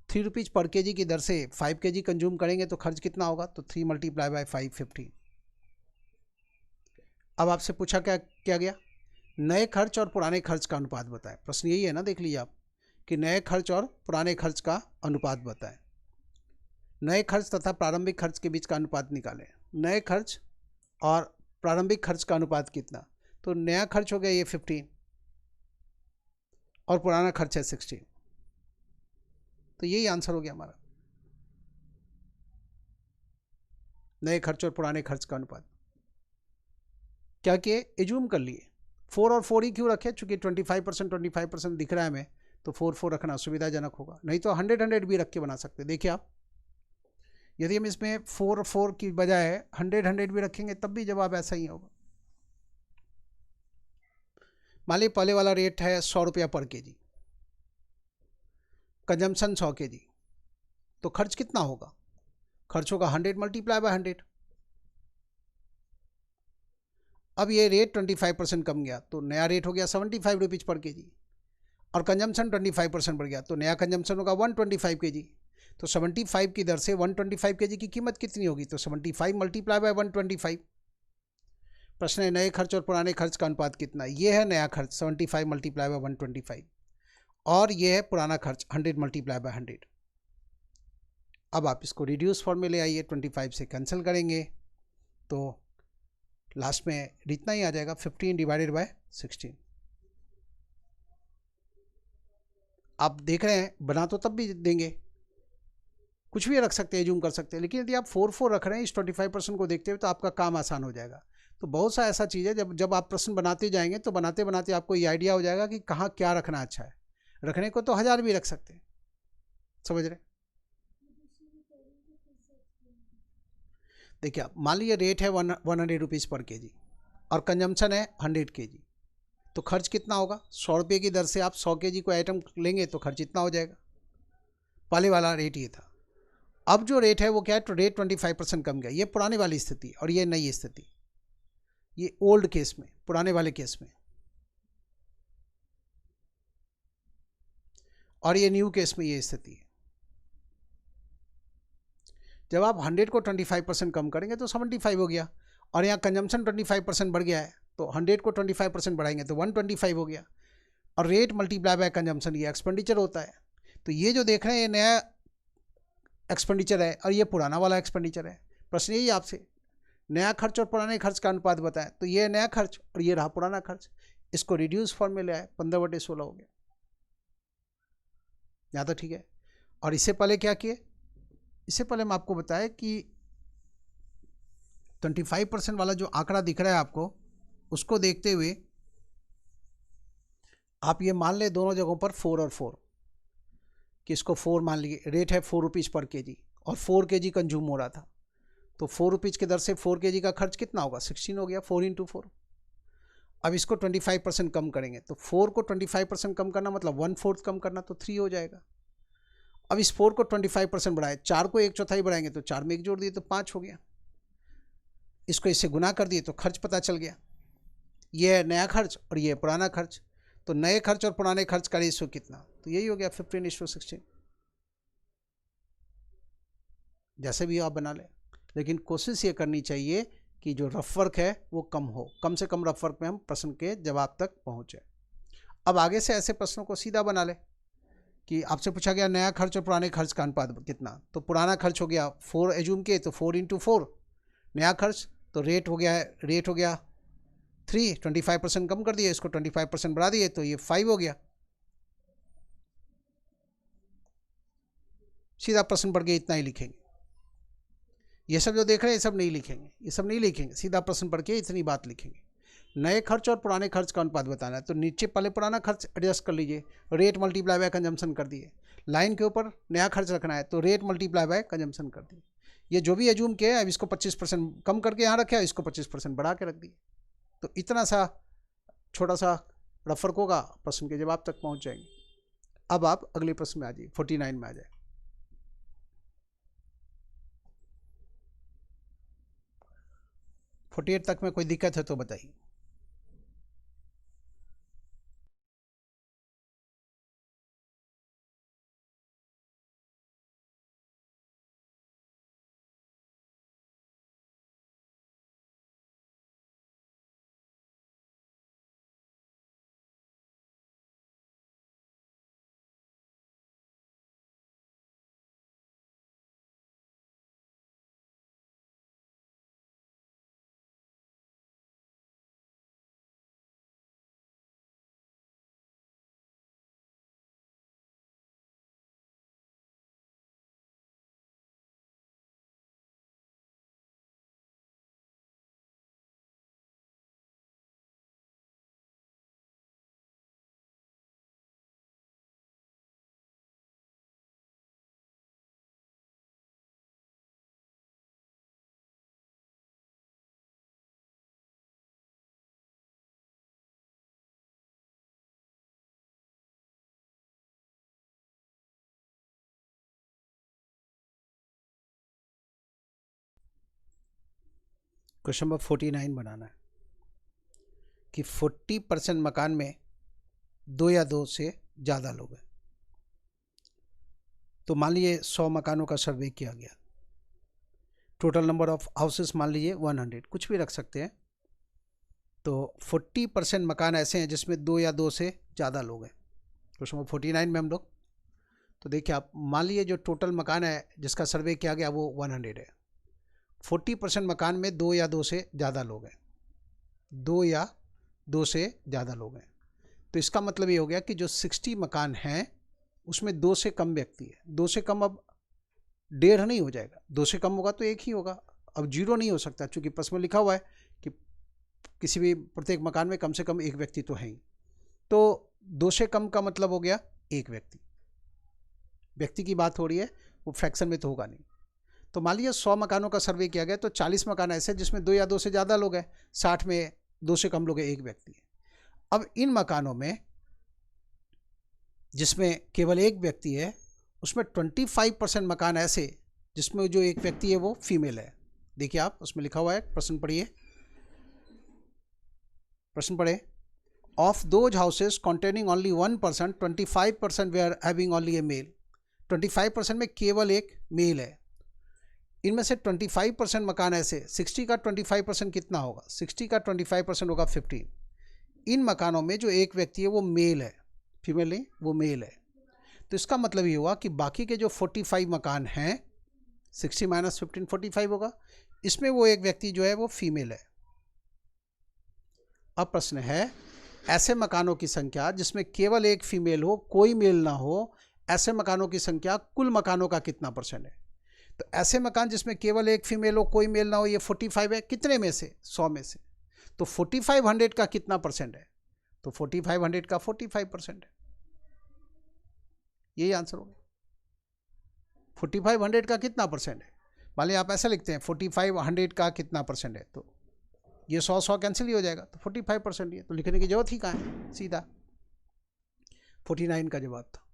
3 रुपीज़ पर केजी की दर से 5 केजी कंज्यूम करेंगे तो खर्च कितना होगा? तो 3 मल्टीप्लाई बाय 5 15। अब आपसे पूछा क्या गया? नए खर्च और पुराने खर्च का अनुपात बताएं। प्रश्न यही है ना, देख लीजिए आप कि नए खर्च और पुराने खर्च का अनुपात बताएं। नए खर्च तथा प्रारंभिक खर्च के बीच का अनुपात निकालें। नए खर्च और प्रारंभिक खर्च का अनुपात कितना? तो नया खर्च हो गया ये 15 और पुराना खर्च है 16, तो यही आंसर हो गया हमारा, नए खर्च और पुराने खर्च का अनुपात। क्या किए? एज्यूम कर लिए। 4 और 4 ही क्यों रखे? चूंकि 25% दिख रहा है हमें, तो 4 रखना सुविधाजनक होगा। नहीं तो 100 भी रख के बना सकते। देखिए आप, यदि हम इसमें 4 की बजाय 100 भी रखेंगे तब भी जवाब ऐसा ही होगा। मान लीजिए पहले वाला रेट है 100 रुपया पर केजी, कंजम्पशन 100 केजी, तो खर्च कितना होगा? खर्च होगा 100 मल्टीप्लाई बाय 100। अब ये रेट 25% कम गया तो नया रेट हो गया 75 रुपीज़ पर केजी, और कंजम्पशन 25% बढ़ गया तो नया कंजम्पशन होगा 125 केजी। तो 75 की दर से 125 केजी की कीमत कितनी होगी? तो 75 मल्टीप्लाई बाय 125। प्रश्न है नए खर्च और पुराने खर्च का अनुपात कितना? ये है नया खर्च 75 मल्टीप्लाई बाय 125 और ये है पुराना खर्च 100 मल्टीप्लाई बाय 100। अब आप इसको रिड्यूस फॉर्म में ले आइए, 25 से कैंसिल करेंगे तो लास्ट में इतना ही आ जाएगा, 15 डिवाइडेड बाय 16। आप देख रहे हैं बना तो तब भी देंगे, कुछ भी रख सकते हैं, जूम कर सकते हैं, लेकिन यदि आप 4 रख रहे हैं इस 25% को देखते हुए तो आपका काम आसान हो जाएगा। तो बहुत सा ऐसा चीज़ है जब आप प्रश्न बनाते जाएंगे तो बनाते बनाते आपको ये आइडिया हो जाएगा कि कहाँ क्या रखना अच्छा है। रखने को तो 1000 भी रख सकते हैं, समझ रहे? देखिए आप, मान लीजिए रेट है 100 रुपीज़ पर केजी और कंजम्पशन है 100 केजी, तो खर्च कितना होगा? 100 रुपये की दर से आप 100 केजी को आइटम लेंगे तो खर्च इतना हो जाएगा। पहले वाला रेट ये था। अब जो रेट है वो क्या है? तो रेट 25% कम गया। ये पुराने वाली स्थिति और ये नई स्थिति, ये ओल्ड केस में, पुराने वाले केस में, और ये न्यू केस में ये स्थिति है। जब आप 100 को 25% कम करेंगे तो 75 हो गया, और यहाँ कंजम्पशन 25% बढ़ गया है तो 100 को 25% बढ़ाएंगे तो 125 हो गया, और रेट मल्टीप्लाई बाय कंजम्पशन ये एक्सपेंडिचर होता है। तो ये जो देख रहे हैं ये नया एक्सपेंडिचर है और ये पुराना वाला एक्सपेंडिचर है। प्रश्न यही आपसे, नया खर्च और पुराने खर्च का अनुपात बताएं। तो ये नया खर्च और ये रहा पुराना खर्च, इसको रिड्यूस फॉर्म में ले आए, 15/16 हो गया। यहाँ तो ठीक है। और इससे पहले क्या किए? इससे पहले हम आपको बताएं कि 25% वाला जो आंकड़ा दिख रहा है आपको, उसको देखते हुए आप ये मान ले दोनों जगहों पर 4 और 4, कि इसको 4 मान लीजिए। रेट है 4 रुपीज़ पर केजी और 4 केजी कंज्यूम हो रहा था, तो 4 रुपीज़ की दर से 4 केजी का खर्च कितना होगा? 16 हो गया, 4 × 4। अब इसको 25% कम करेंगे तो 4 को 25% कम करना मतलब 1/4 कम करना, तो 3 हो जाएगा। अब इस 4 को 25% बढ़ाए, 4 को 1/4 बढ़ाएंगे तो 4 में 1 जोड़ दिए तो 5 हो गया। इसको इससे गुना कर दिए तो खर्च पता चल गया। ये है नया खर्च और ये है पुराना खर्च। तो नए खर्च और पुराने खर्च का रेशियो कितना, तो यही हो गया 15:16। जैसे भी आप बना लें, लेकिन कोशिश ये करनी चाहिए कि जो रफ वर्क है वो कम हो, कम से कम रफ वर्क में हम प्रश्न के जवाब तक पहुँचे। अब आगे से ऐसे प्रश्नों को सीधा बना ले कि आपसे पूछा गया नया खर्च और पुराने खर्च का अनुपात कितना, तो पुराना खर्च हो गया 4 एज्यूम किए तो 4 × 4, नया खर्च तो रेट हो गया 3, 25% कम कर दिए, इसको 25% बढ़ा दिए तो ये 5 हो गया। सीधा प्रश्न पढ़ के इतना ही लिखेंगे। ये सब जो देख रहे हैं ये सब नहीं लिखेंगे, सीधा प्रश्न पढ़ के इतनी बात लिखेंगे। नए खर्च और पुराने खर्च का अनुपात बताना है, तो नीचे पहले पुराना खर्च एडजस्ट कर लीजिए, रेट मल्टीप्लाई बाय कंजम्पशन कर दिए। लाइन के ऊपर नया खर्च रखना है तो रेट मल्टीप्लाई बाय कंजम्पशन कर दिए। ये जो भी एज्यूम किया है अब इसको 25% कम करके यहाँ रखे, इसको 25% बढ़ा के रख दिए। तो इतना सा छोटा सा रफ वर्क होगा, प्रश्न के जवाब तक पहुँच जाएंगे। अब आप अगले प्रश्न में आ जाइए, 49 में आ जाए। 48 तक में कोई दिक्कत है तो बताइए। क्वेश्चन नंबर 49 बनाना है कि 40% मकान में 2 या 2 से ज़्यादा लोग हैं। तो मान लीजिए 100 मकानों का सर्वे किया गया, टोटल नंबर ऑफ हाउसेस मान लीजिए 100, कुछ भी रख सकते हैं। तो 40% मकान ऐसे हैं जिसमें 2 या 2 से ज़्यादा लोग हैं। क्वेश्चन नंबर 49 में हम लोग, तो देखिए आप मान लीजिए जो टोटल मकान है जिसका सर्वे किया गया वो 100 है। 40% मकान में 2 या 2 से ज़्यादा लोग हैं, 2 या 2 से ज़्यादा लोग हैं। तो इसका मतलब ये हो गया कि जो 60 मकान हैं उसमें 2 से कम व्यक्ति है। 2 से कम अब 1.5 नहीं हो जाएगा, 2 से कम होगा तो 1 ही होगा। अब 0 नहीं हो सकता क्योंकि प्रश्न में लिखा हुआ है कि किसी भी प्रत्येक मकान में कम से कम 1 व्यक्ति तो है ही। तो 2 से कम का मतलब हो गया 1 व्यक्ति की बात हो रही है, वो फ्रैक्शन में तो होगा नहीं। तो मान लीजिए 100 मकानों का सर्वे किया गया तो 40 मकान ऐसे जिसमें 2 या 2 से ज़्यादा लोग हैं, 60 में 2 से कम लोग हैं, 1 व्यक्ति है। अब इन मकानों में जिसमें केवल 1 व्यक्ति है उसमें 25% मकान ऐसे जिसमें जो 1 व्यक्ति है वो फीमेल है। देखिए आप उसमें लिखा हुआ है, प्रश्न पढ़िए। Of those houses containing only 1%, 25% were having only a male. 25% में केवल 1 मेल है। इनमें से 25% मकान ऐसे, 60 का 25% कितना होगा, 60 का 25% होगा 15। इन मकानों में जो 1 व्यक्ति है वो मेल है, फीमेल नहीं, वो मेल है। तो इसका मतलब ये हुआ कि बाकी के जो 45 मकान हैं, 60 - 15 45 होगा, इसमें वो 1 व्यक्ति जो है वो फीमेल है। अब प्रश्न है ऐसे मकानों की संख्या जिसमें केवल 1 फीमेल हो, कोई मेल ना हो, ऐसे मकानों की संख्या कुल मकानों का कितना % है। तो ऐसे मकान जिसमें केवल 1 फीमेल हो, कोई मेल ना हो, ये 45 है। कितने में से, 100 में से। तो 4500 का कितना % है, तो 4500 का 45% है। यही आंसर होगा। 4500 का कितना % है, मान लीजिए आप ऐसा लिखते हैं 4500 का कितना % है, तो ये 100 कैंसिल ही हो जाएगा, तो 45% ही है। तो लिखने की जरूरत ही कहाँ है, सीधा 49 का जवाब था।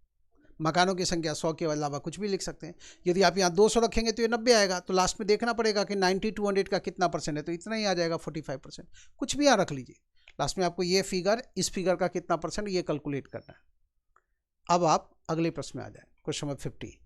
मकानों की संख्या 100 के अलावा कुछ भी लिख सकते हैं। यदि आप यहाँ 200 रखेंगे तो ये 90 आएगा, तो लास्ट में देखना पड़ेगा कि 90 200 का कितना परसेंट है, तो इतना ही आ जाएगा 45%। कुछ भी यहाँ रख लीजिए, लास्ट में आपको ये फिगर इस फिगर का कितना परसेंट ये कैलकुलेट करना है। अब आप अगले प्रश्न में आ जाए, क्वेश्चन नंबर 50।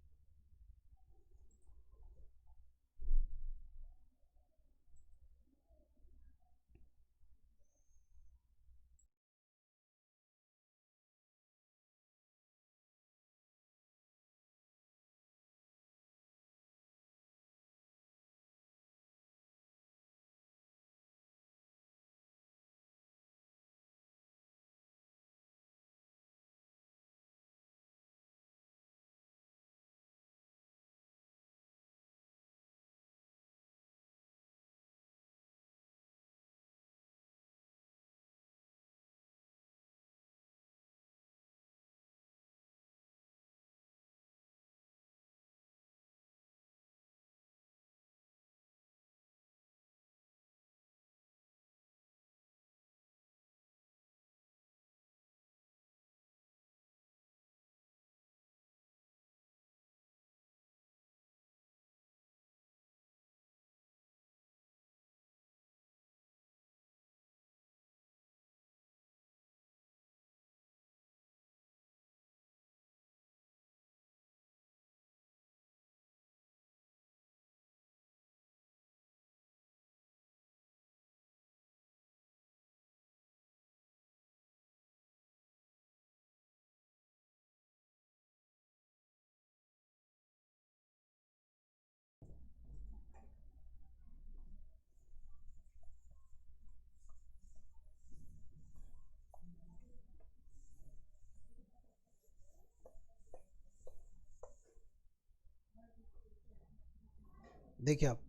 देखिए आप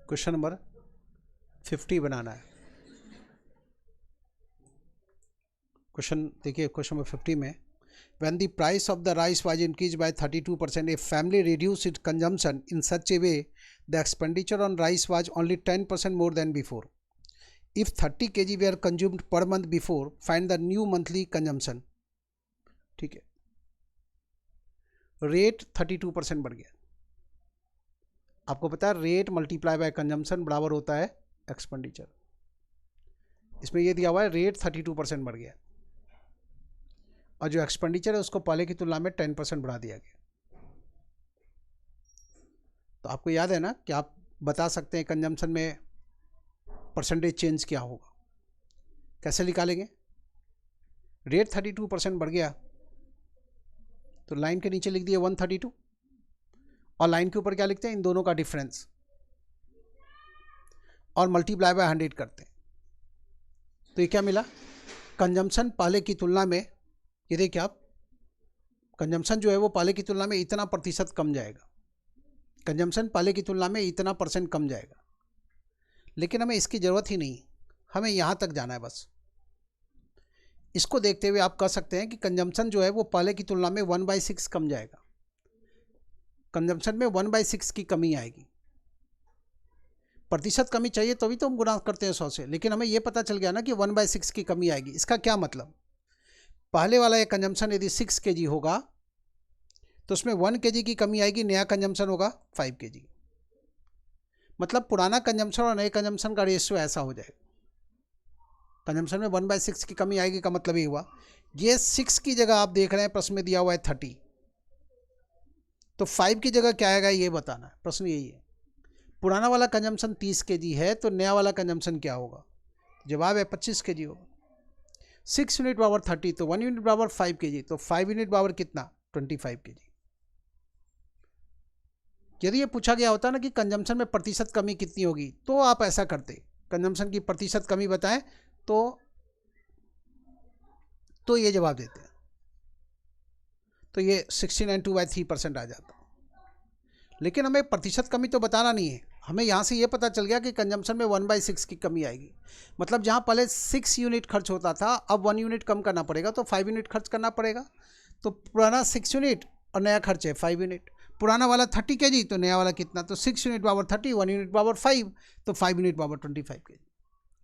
क्वेश्चन नंबर 50 बनाना है। क्वेश्चन देखिए, क्वेश्चन नंबर 50 में when the price of the rice was increased by 32%, a family reduced its consumption in such a way the expenditure on rice was only 10% more than before. If 30 kg were consumed per month before, find the new monthly consumption. ठीक है, rate 32% बढ़ गया। आपको पता है rate multiply by consumption बराबर होता है एक्सपेंडिचर। इसमें ये दिया हुआ है रेट 32% बढ़ गया और जो एक्सपेंडिचर है उसको पहले की तुलना में 10% बढ़ा दिया गया। तो आपको याद है ना कि आप बता सकते हैं कंजम्पशन में परसेंटेज चेंज क्या होगा, कैसे निकालेंगे। रेट 32% बढ़ गया तो लाइन के नीचे लिख दिए 132 और लाइन के ऊपर क्या लिखते हैं, इन दोनों का डिफरेंस, और मल्टीप्लाई बाय 100 करते हैं। तो ये क्या मिला, कंजम्पशन पहले की तुलना में, ये देखिए आप, कंजम्पशन जो है वो पहले की तुलना में इतना प्रतिशत कम जाएगा, कंजम्पशन पहले की तुलना में इतना परसेंट कम जाएगा। लेकिन हमें इसकी ज़रूरत ही नहीं, हमें यहाँ तक जाना है बस। इसको देखते हुए आप कह सकते हैं कि कंजम्पशन जो है वो पहले की तुलना में 1/6 कम जाएगा। कंजम्पशन में 1/6 की कमी आएगी। प्रतिशत कमी चाहिए तभी तो हम गुणा करते हैं 100 से, लेकिन हमें ये पता चल गया ना कि 1/6 की कमी आएगी। इसका क्या मतलब, पहले वाला ये कंजम्पशन यदि 6 kg होगा तो उसमें 1 kg की कमी आएगी, नया कंजम्पशन होगा 5 kg। मतलब पुराना कंजम्पशन और नए कंजम्पशन का रेशियो ऐसा हो जाएगा। कंजम्पशन में 1/6 की कमी आएगी का मतलब ये हुआ, ये 6 की जगह आप देख रहे हैं प्रश्न में दिया हुआ है 30, तो 5 की जगह क्या आएगा ये बताना है, प्रश्न यही है। पुराना वाला कंजम्पशन 30 kg है तो नया वाला कंजम्पशन क्या होगा, जवाब है 25 kg होगा। 6 यूनिट पावर 30 तो 1 यूनिट पावर 5 kg, तो 5 यूनिट पावर कितना, 25 kg। यदि ये पूछा गया होता ना कि कंजम्पशन में प्रतिशत कमी कितनी होगी, तो आप ऐसा करते, कंजम्पशन की प्रतिशत कमी बताएं तो ये जवाब देते हैं, तो ये 69 2/3% आ जाता। लेकिन हमें प्रतिशत कमी तो बताना नहीं है, हमें यहाँ से ये पता चल गया कि कंजम्पशन में 1/6 की कमी आएगी। मतलब जहाँ पहले 6 यूनिट खर्च होता था अब 1 यूनिट कम करना पड़ेगा, तो 5 यूनिट खर्च करना पड़ेगा। तो पुराना 6 यूनिट और नया खर्च है 5 यूनिट। पुराना वाला 30 kg तो नया वाला कितना, तो 6 यूनिट पावर 30, 1 यूनिट पावर 5, तो 5 यूनिट पावर 25 kg।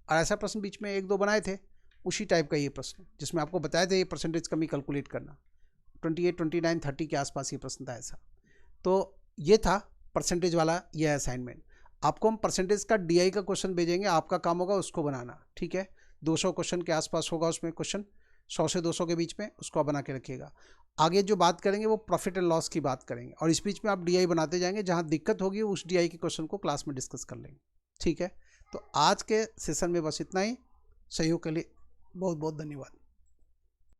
और ऐसा प्रश्न बीच में 1-2 बनाए थे, उसी टाइप का ये प्रश्न जिसमें आपको बताया था ये परसेंटेज कमी कैलकुलेट करना। 28, 29, 30 के आसपास ये प्रश्न था ऐसा। तो ये था परसेंटेज वाला ये असाइनमेंट। आपको हम परसेंटेज का DI का क्वेश्चन भेजेंगे, आपका काम होगा उसको बनाना, ठीक है। 200 क्वेश्चन के आसपास होगा उसमें क्वेश्चन, 100 से 200 के बीच में, उसको आप बना के रखिएगा। आगे जो बात करेंगे वो प्रॉफिट एंड लॉस की बात करेंगे, और इस बीच में आप DI बनाते जाएंगे, जहाँ दिक्कत होगी उस DI के क्वेश्चन को क्लास में डिस्कस कर लेंगे, ठीक है। तो आज के सेशन में बस इतना ही। सहयोग के लिए बहुत बहुत धन्यवाद।